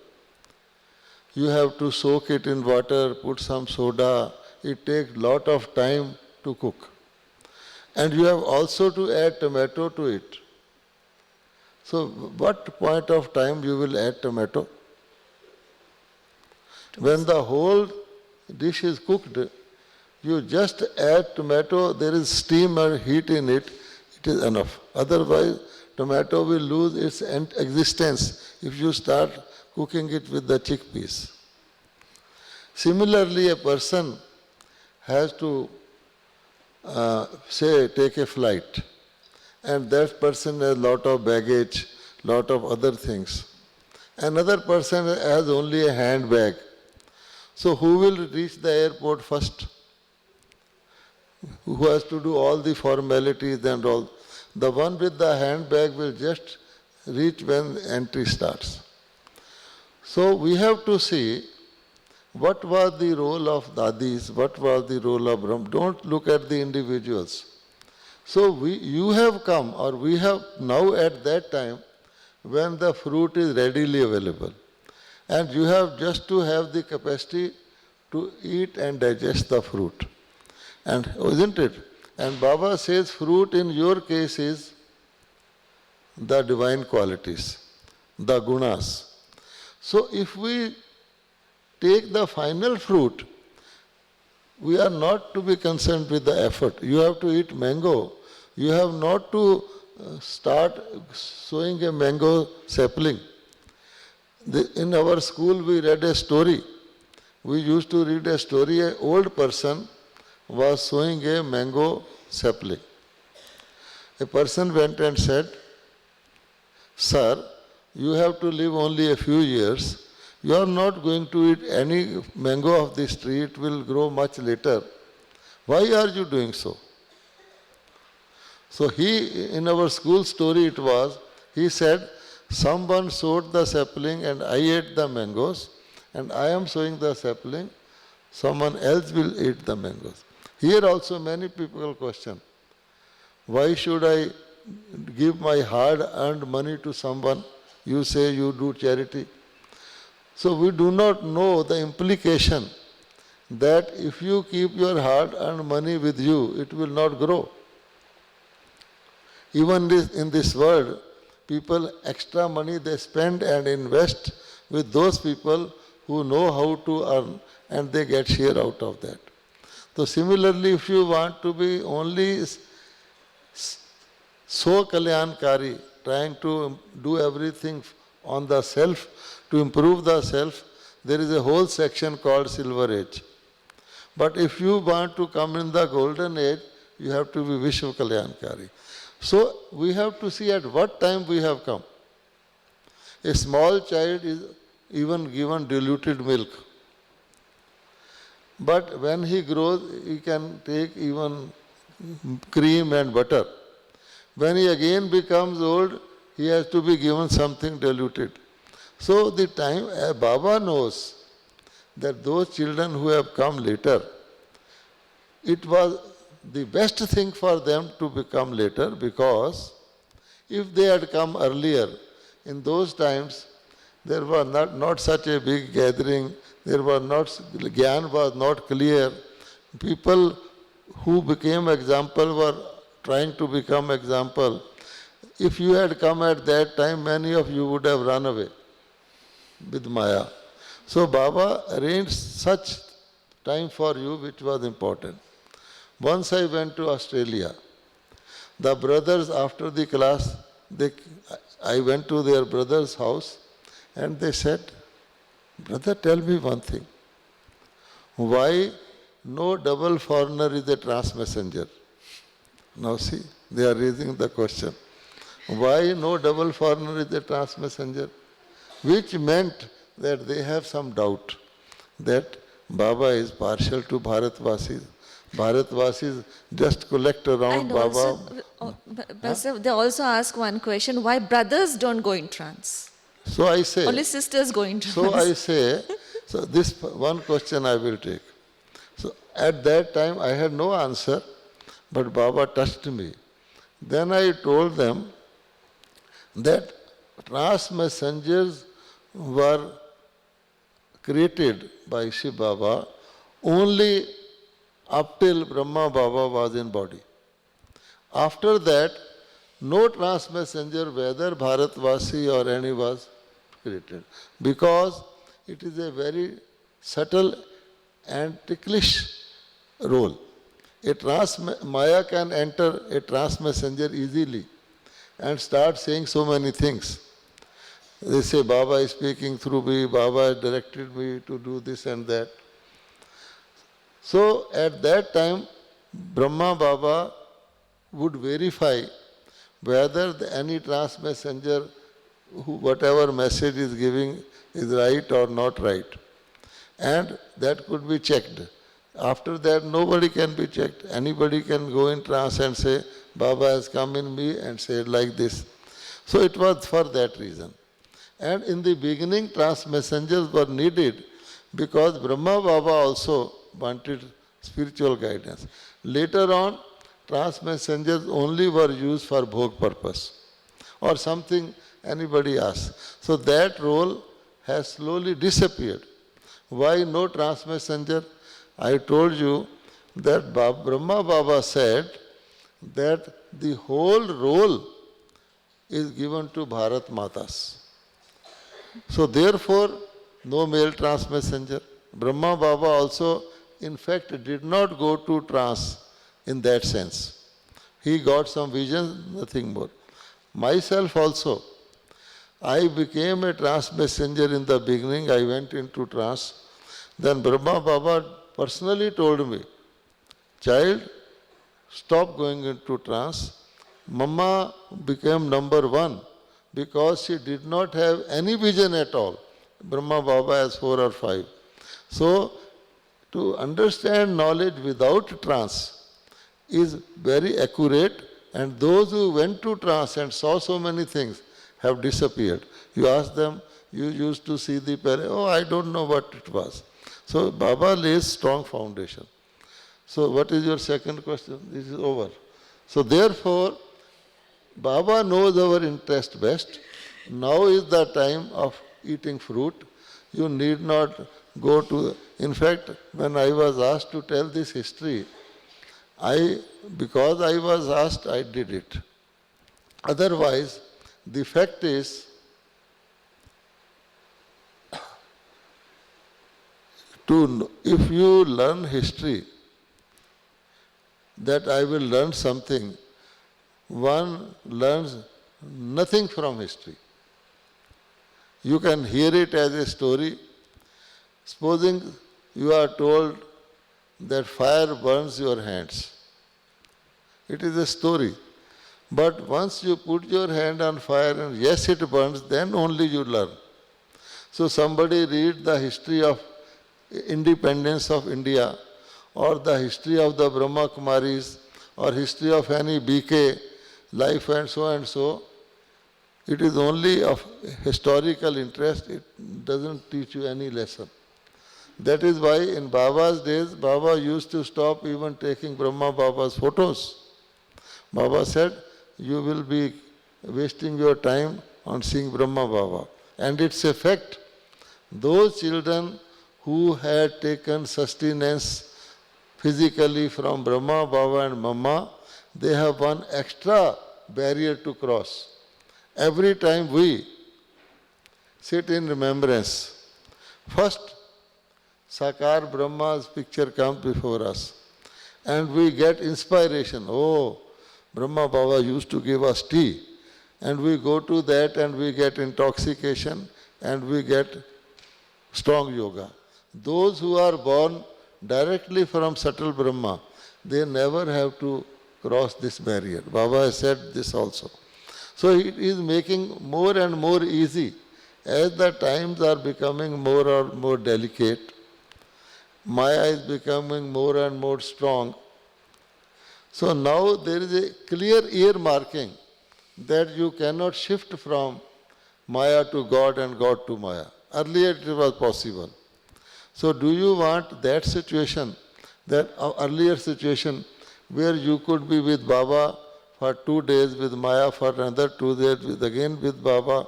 you have to soak it in water, put some soda. It takes lot of time to cook. And you have also to add tomato to it. So what point of time you will add tomato? When the whole dish is cooked, you just add tomato, there is steam or heat in it, it is enough. Otherwise, tomato will lose its existence if you start cooking it with the chickpeas. Similarly, a person has to say, take a flight, and that person has lot of baggage, lot of other things. Another person has only a handbag. So who will reach the airport first? Who has to do all the formalities and all? The one with the handbag will just reach when entry starts. So we have to see what was the role of Dadis, what was the role of Brahm. Don't look at the individuals. So you have come, or we have now at that time when the fruit is readily available. And you have just to have the capacity to eat and digest the fruit. And isn't it? And Baba says fruit in your case is the divine qualities, the gunas. So if we take the final fruit, we are not to be concerned with the effort. You have to eat mango. You have not to start sowing a mango sapling. In our school we read a story. We used to read a story. An old person was sowing a mango sapling. A person went and said, "Sir, you have to live only a few years. You are not going to eat any mango of this tree. It will grow much later. Why are you doing so?" So in our school story it was, he said, "Someone sowed the sapling and I ate the mangoes, and I am sowing the sapling, someone else will eat the mangoes." Here also many people question, why should I give my hard-earned money to someone? You say you do charity. So we do not know the implication that if you keep your hard-earned money with you, it will not grow. Even in this world, people extra money they spend and invest with those people who know how to earn, and they get share out of that. So similarly, if you want to be only so kalyankari, trying to do everything on the self, to improve the self, there is a whole section called Silver Age. But if you want to come in the Golden Age, you have to be Vishwa Kalyankari. So we have to see at what time we have come. A small child is even given diluted milk. But when he grows, he can take even cream and butter. When he again becomes old, he has to be given something diluted. So the time, Baba knows that those children who have come later, it was the best thing for them to become later, because if they had come earlier, in those times, there was not such a big gathering, Gyan was not clear. People who became example were trying to become example. If you had come at that time, many of you would have run away with Maya. So Baba arranged such time for you which was important. Once I went to Australia. The brothers after the class, I went to their brother's house and they said, "Brother, tell me one thing. Why no double foreigner is a trans messenger?" Now see, they are raising the question. Why no double foreigner is a trans messenger? Which meant that they have some doubt that Baba is partial to Bharatvasis. Bharatvasis just collect around And Baba. also, they also ask one question, why brothers don't go in trance? So I say, Only sisters go in trance. so I say, so this one question I will take. So at that time I had no answer, but Baba touched me. Then I told them that trans messengers were created by Shiv Baba only up till Brahma Baba was in body. After that, no trans messenger, whether Bharatvasi or any, was created, because it is a very subtle and ticklish role. Maya can enter a trans messenger easily and start saying so many things. They say, Baba is speaking through me, Baba has directed me to do this and that. So at that time, Brahma Baba would verify whether any trans messenger, whatever message is giving, is right or not right. And that could be checked. After that, nobody can be checked. Anybody can go in trance and say, Baba has come in me and said like this. So it was for that reason. And in the beginning, trance messengers were needed because Brahma Baba also wanted spiritual guidance. Later on, trance messengers only were used for bhog purpose or something anybody asks. So that role has slowly disappeared. Why no trance messenger? I told you that Brahma Baba said that the whole role is given to Bharat Matas. So therefore, no male trance messenger. Brahma Baba also, in fact, did not go to trance in that sense. He got some visions, nothing more. Myself also, I became a trance messenger in the beginning. I went into trance. Then Brahma Baba personally told me, child, stop going into trance. Mama became number one because she did not have any vision at all. Brahma Baba has 4 or 5. So, to understand knowledge without trance is very accurate, and those who went to trance and saw so many things have disappeared. You ask them, you used to see the parrot, oh, I don't know what it was. So, Baba lays strong foundation. So, what is your second question? This is over. So, therefore, Baba knows our interest best. Now is the time of eating fruit. You need not go to... In fact, when I was asked to tell this history, because I was asked, I did it. Otherwise, the fact is, if you learn history, that I will learn something, one learns nothing from history. You can hear it as a story. Supposing you are told that fire burns your hands. It is a story. But once you put your hand on fire and yes, it burns, then only you learn. So somebody read the history of independence of India, or the history of the Brahma Kumaris, or history of any BK life and so. It is only of historical interest. It doesn't teach you any lesson. That is why in Baba's days, Baba used to stop even taking Brahma Baba's photos. Baba said, you will be wasting your time on seeing Brahma Baba. And it's a fact. Those children who had taken sustenance physically from Brahma Baba and Mama, they have one extra barrier to cross. Every time we sit in remembrance, first Sakar Brahma's picture comes before us and we get inspiration. Oh, Brahma Baba used to give us tea, and we go to that and we get intoxication and we get strong yoga. Those who are born directly from subtle Brahma, they never have to cross this barrier. Baba has said this also. So it is making more and more easy as the times are becoming more and more delicate. Maya is becoming more and more strong. So now there is a clear earmarking that you cannot shift from Maya to God and God to Maya. Earlier it was possible. So do you want that situation, that earlier situation where you could be with Baba for 2 days, with Maya for another 2 days, again with Baba,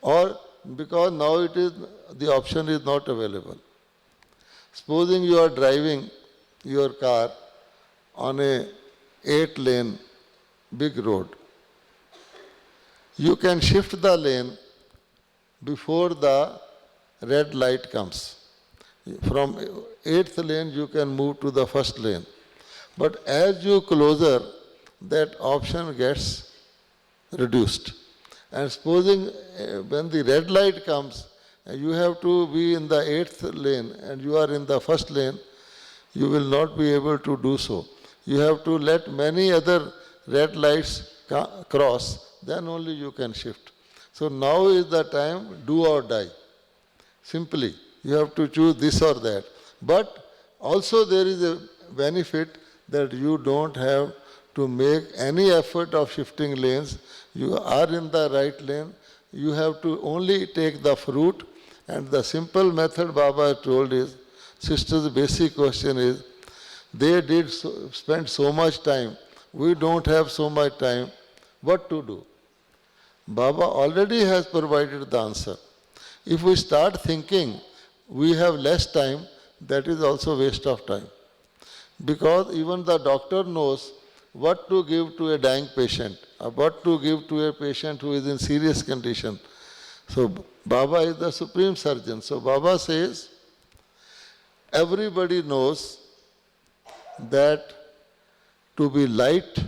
or because now it is, the option is not available. Supposing you are driving your car on a 8-lane big road. You can shift the lane before the red light comes. From 8th lane you can move to the 1st lane. But as you closer, that option gets reduced. And supposing when the red light comes, you have to be in the 8th lane and you are in the 1st lane, you will not be able to do so. You have to let many other red lights cross, then only you can shift. So now is the time, do or die. Simply, you have to choose this or that. But also there is a benefit that you don't have to make any effort of shifting lanes. You are in the right lane. You have to only take the fruit. And the simple method Baba told is, sister's basic question is, they did spend so much time. We don't have so much time. What to do? Baba already has provided the answer. If we start thinking we have less time, that is also waste of time. Because even the doctor knows what to give to a dying patient, or what to give to a patient who is in serious condition. So Baba is the supreme surgeon. So Baba says, everybody knows that to be light,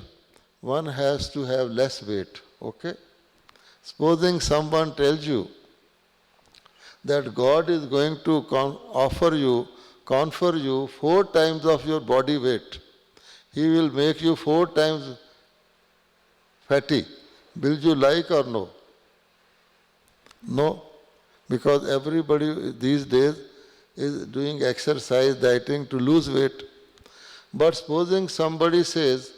one has to have less weight. Okay? Supposing someone tells you that God is going to confer you 4 times of your body weight. He will make you 4 times fatty. Will you like or no? No. Because everybody these days is doing exercise, dieting to lose weight. But supposing somebody says,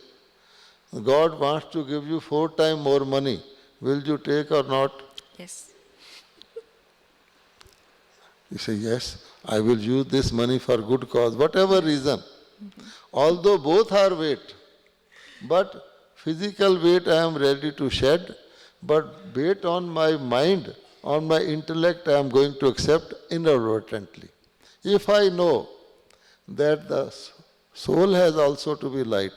God wants to give you 4 times more money, will you take or not? Yes. You say, yes, I will use this money for good cause, whatever reason. Although both are weight, but physical weight I am ready to shed, but weight on my mind, on my intellect I am going to accept inadvertently. If I know that the soul has also to be light,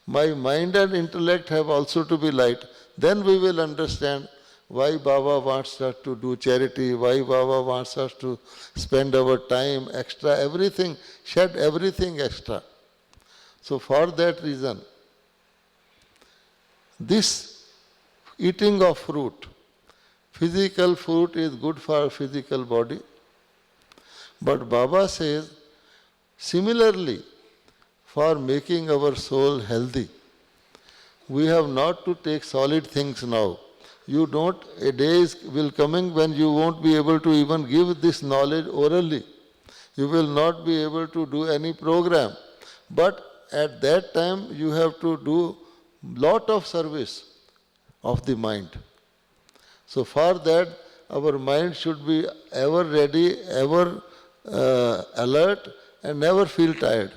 my mind and intellect have also to be light, then we will understand why Baba wants us to do charity, why Baba wants us to spend our time extra, everything, shed everything extra. So for that reason, this eating of fruit, physical fruit is good for physical body. But Baba says, similarly, for making our soul healthy, we have not to take solid things now. You don't, a day will coming when you won't be able to even give this knowledge orally. You will not be able to do any program. But at that time you have to do lot of service of the mind. So for that our mind should be ever ready, ever alert and never feel tired.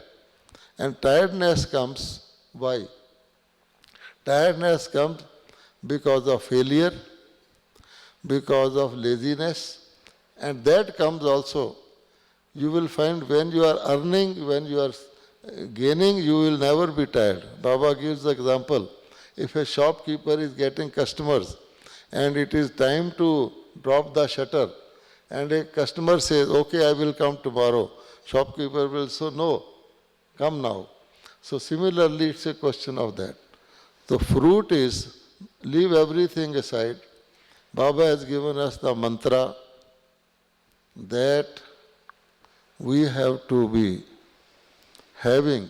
And tiredness comes, why? Tiredness comes because of failure, because of laziness, and that comes also. You will find when you are earning, when you are gaining, you will never be tired. Baba gives the example. If a shopkeeper is getting customers and it is time to drop the shutter, and a customer says, okay, I will come tomorrow. Shopkeeper will say, no, come now. So similarly, it's a question of that. The fruit is, leave everything aside. Baba has given us the mantra that we have to be having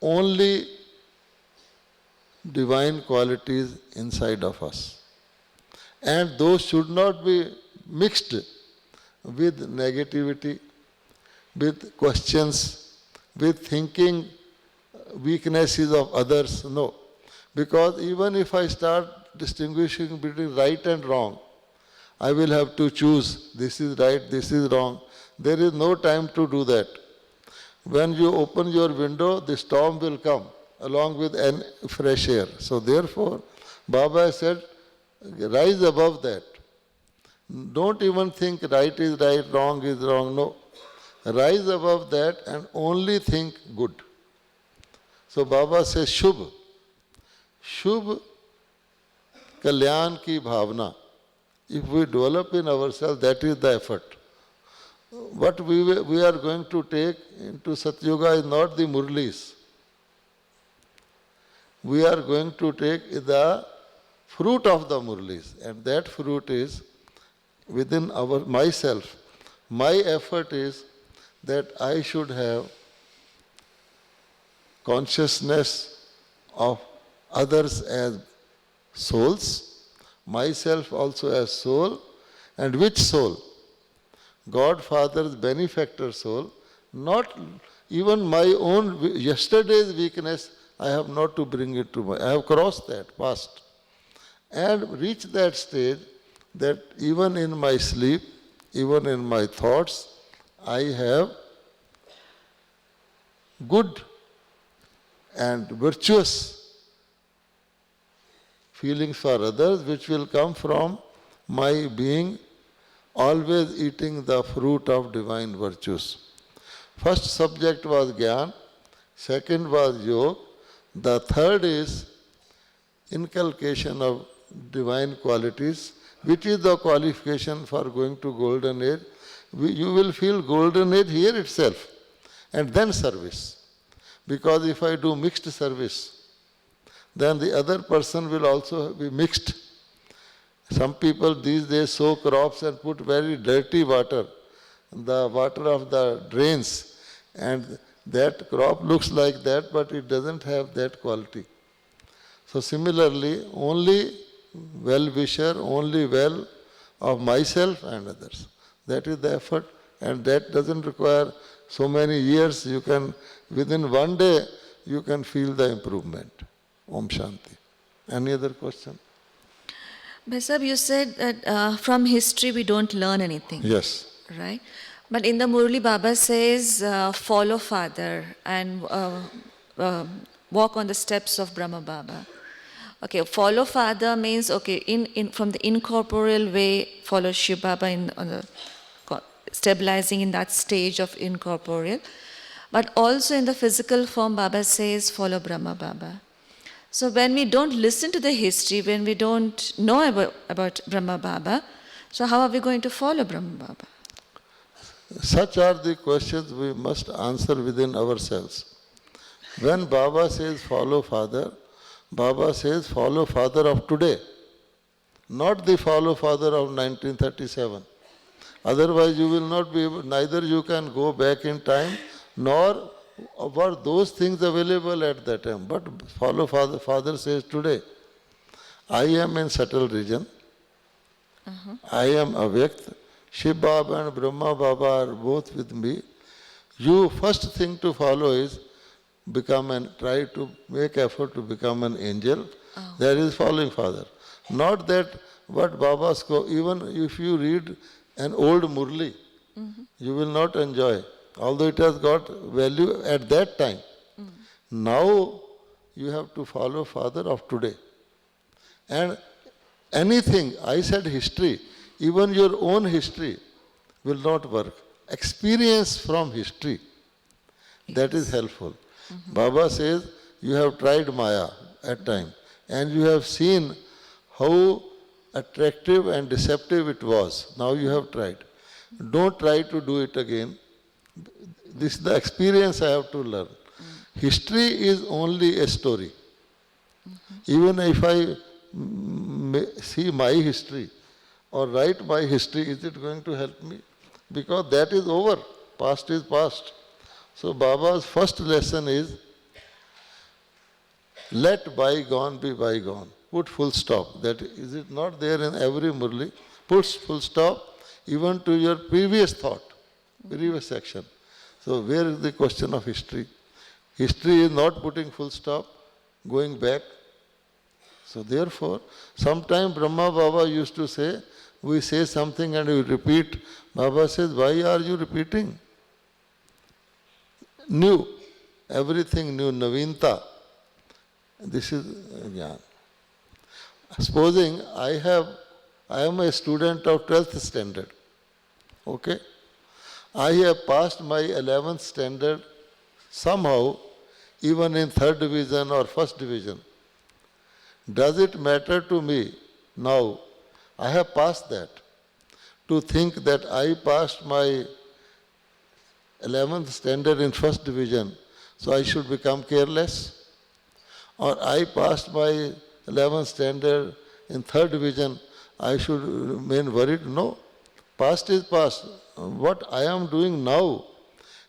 only divine qualities inside of us. And those should not be mixed with negativity, with questions, with thinking weaknesses of others. No. Because even if I start distinguishing between right and wrong, I will have to choose this is right, this is wrong. There is no time to do that. When you open your window, the storm will come along with fresh air. So therefore, Baba said, rise above that. Don't even think right is right, wrong is wrong. No. Rise above that and only think good. So Baba says, Shubh. Shubh Kalyan ki bhavna. If we develop in ourselves, that is the effort. What we are going to take into Satyuga is not the Murlis. We are going to take the fruit of the Murlis, and that fruit is within myself. My effort is that I should have consciousness of others as souls, myself also as soul, and which soul? God Father's benefactor soul, not even my own yesterday's weakness, I have not to bring it to my, I have crossed that, past, and reached that stage that even in my sleep, even in my thoughts, I have good and virtuous feelings for others, which will come from my being always eating the fruit of divine virtues. First subject was Gyan, second was Yoga, the third is inculcation of divine qualities, which is the qualification for going to golden age. You will feel golden age here itself, and then service. Because if I do mixed service, then the other person will also be mixed. Some people these days sow crops and put very dirty water, the water of the drains, and that crop looks like that, but it doesn't have that quality. So similarly, only well-wisher, only well of myself and others. That is the effort, and that doesn't require so many years. You can, within one day, you can feel the improvement. Om Shanti. Any other question? Bhaisab, you said that from history we don't learn anything. Yes. Right? But in the Murli, Baba says, follow Father and walk on the steps of Brahma Baba. Okay, follow Father means, okay, from the incorporeal way, follow Shiv Baba stabilizing in that stage of incorporeal. But also in the physical form, Baba says, follow Brahma Baba. So when we don't listen to the history, when we don't know about Brahma Baba, so how are we going to follow Brahma Baba? Such are the questions we must answer within ourselves. When Baba says follow Father, Baba says follow Father of today, not the follow Father of 1937. Otherwise you will not be able, neither you can go back in time, nor were those things available at that time. But follow Father, Father says today, I am in subtle region, I am avyakt, Shiv Baba and Brahma Baba are both with me. You first thing to follow is try to make effort to become an angel. Oh. That is following Father. Not that what Baba's even if you read an old Murli, you will not enjoy, although it has got value at that time. Now you have to follow Father of today. And anything, I said history, even your own history will not work. Experience from history, that is helpful. Baba says, you have tried Maya at time, and you have seen how attractive and deceptive it was. Now you have tried. Don't try to do it again. This is the experience I have to learn. History is only a story. Even if I see my history or write my history, is it going to help me? Because that is over. Past is past. So Baba's first lesson is, let bygone be bygone. Put full stop. That is it not there in every Murli? Put full stop even to your previous thought, previous section. So where is the question of history? History is not putting full stop, going back. So therefore, sometime Brahma Baba used to say, we say something and we repeat. Baba says, why are you repeating? New, everything new, Navinta. This is Jnana. Supposing I am a student of 12th standard, okay? I have passed my 11th standard somehow, even in 3rd division or 1st division. Does it matter to me now, I have passed that, to think that I passed my 11th standard in 1st division, so I should become careless? Or I passed my 11th standard in 3rd division, I should remain worried? No. Past is past. What I am doing now,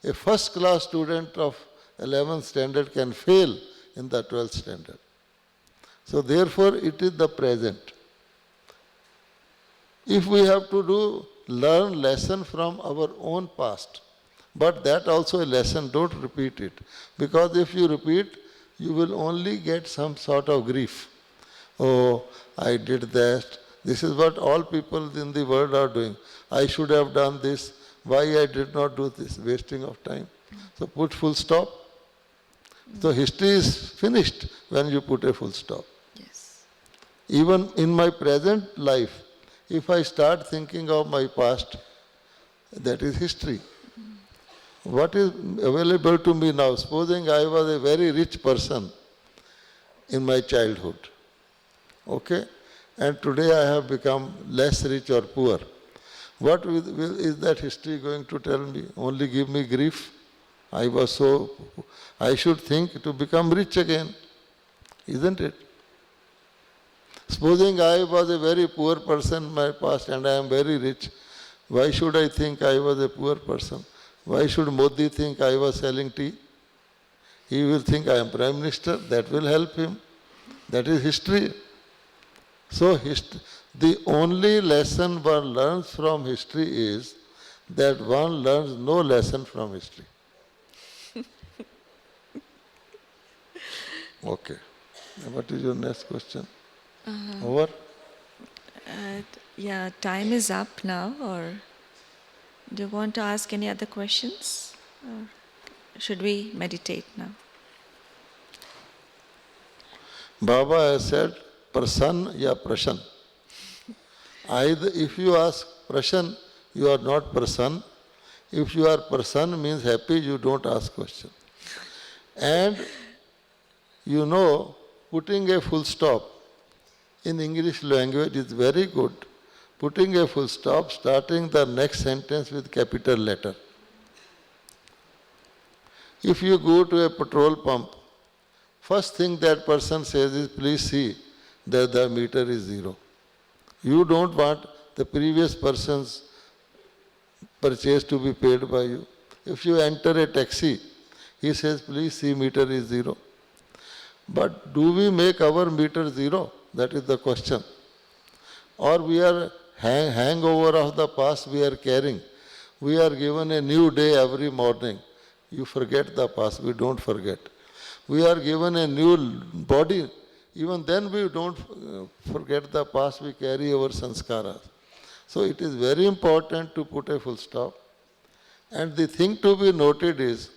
a first class student of 11th standard can fail in the 12th standard. So therefore it is the present. If we have to learn lesson from our own past, but that also a lesson, don't repeat it. Because if you repeat, you will only get some sort of grief. Oh, I did that. This is what all people in the world are doing. I should have done this. Why I did not do this? Wasting of time. So put full stop. So history is finished when you put a full stop. Yes. Even in my present life, if I start thinking of my past, that is history. What is available to me now? Supposing I was a very rich person in my childhood, okay? And today I have become less rich or poor. What is that history going to tell me? Only give me grief? I should think to become rich again, isn't it? Supposing I was a very poor person in my past and I am very rich, why should I think I was a poor person? Why should Modi think I was selling tea? He will think I am Prime Minister, that will help him. That is history. So the only lesson one learns from history is that one learns no lesson from history. Okay. What is your next question? Over? Yeah, time is up now, or do you want to ask any other questions? Or should we meditate now? Baba has said, prasann ya prashan. Either if you ask prashan, you are not prasann. If you are prasann means happy, you don't ask question. And you know, putting a full stop in English language is very good. Putting a full stop, starting the next sentence with capital letter. If you go to a petrol pump, first thing that person says is, please see that the meter is zero. You don't want the previous person's purchase to be paid by you. If you enter a taxi, he says, please see meter is zero. But do we make our meter zero? That is the question. Or we are hangover of the past we are carrying. We are given a new day every morning. You forget the past, we don't forget. We are given a new body. Even then we don't forget the past, we carry our sanskaras. So it is very important to put a full stop. And the thing to be noted is,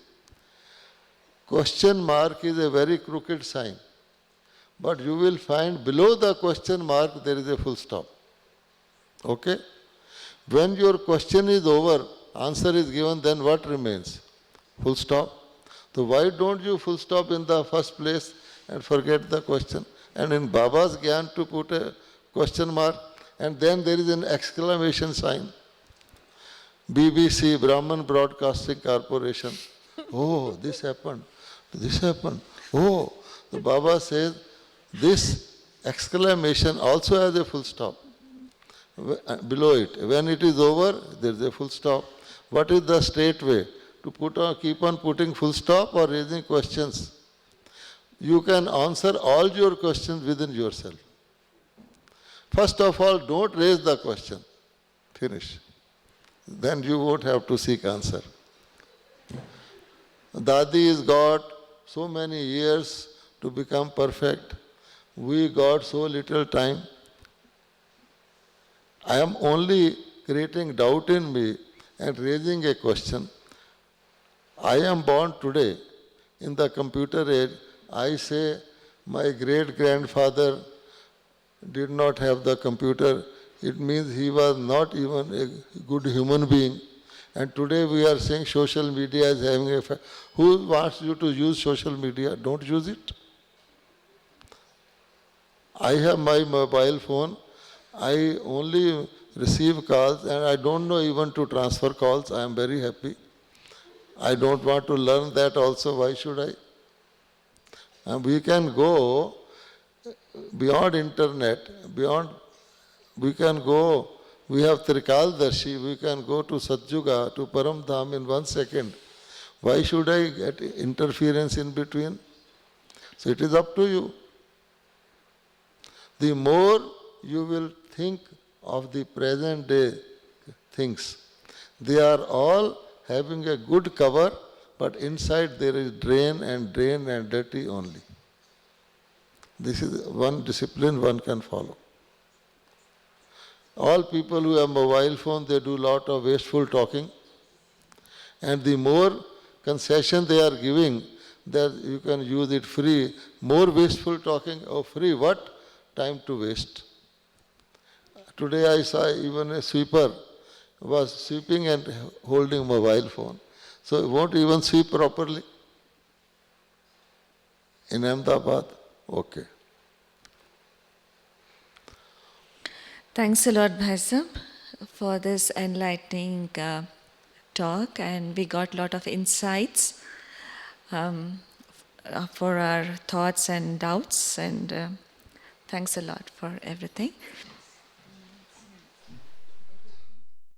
question mark is a very crooked sign. But you will find below the question mark there is a full stop. Okay? When your question is over, answer is given, then what remains? Full stop. So why don't you full stop in the first place and forget the question? And in Baba's Gyan to put a question mark, and then there is an exclamation sign. BBC, Brahman Broadcasting Corporation. Oh, this happened. This happened. Oh, the Baba says, this exclamation also has a full stop. Below it. When it is over, there is a full stop. What is the straight way? To keep on putting full stop or raising questions? You can answer all your questions within yourself. First of all, don't raise the question. Finish. Then you won't have to seek answer. Dadi has got so many years to become perfect. We got so little time. I am only creating doubt in me and raising a question. I am born today in the computer age. I say my great-grandfather did not have the computer. It means he was not even a good human being. And today we are saying social media is having a effect. Who wants you to use social media? Don't use it. I have my mobile phone. I only receive calls and I don't know even to transfer calls. I am very happy. I don't want to learn that also. Why should I? And we can go beyond internet, we can go, we have Trikal Darshi, we can go to Satjuga, to Param Dham in 1 second. Why should I get interference in between? So it is up to you. The more you will think of the present day things, they are all having a good cover, but inside there is drain and dirty only. This is one discipline one can follow. All people who have mobile phone, they do lot of wasteful talking. And the more concession they are giving, that you can use it free, more wasteful talking, oh free what? Time to waste. Today I saw even a sweeper was sweeping and holding mobile phone. So he won't even sweep properly. In Ahmedabad, okay. Thanks a lot, Bhai Sahib, for this enlightening talk, and we got a lot of insights for our thoughts and doubts, and thanks a lot for everything.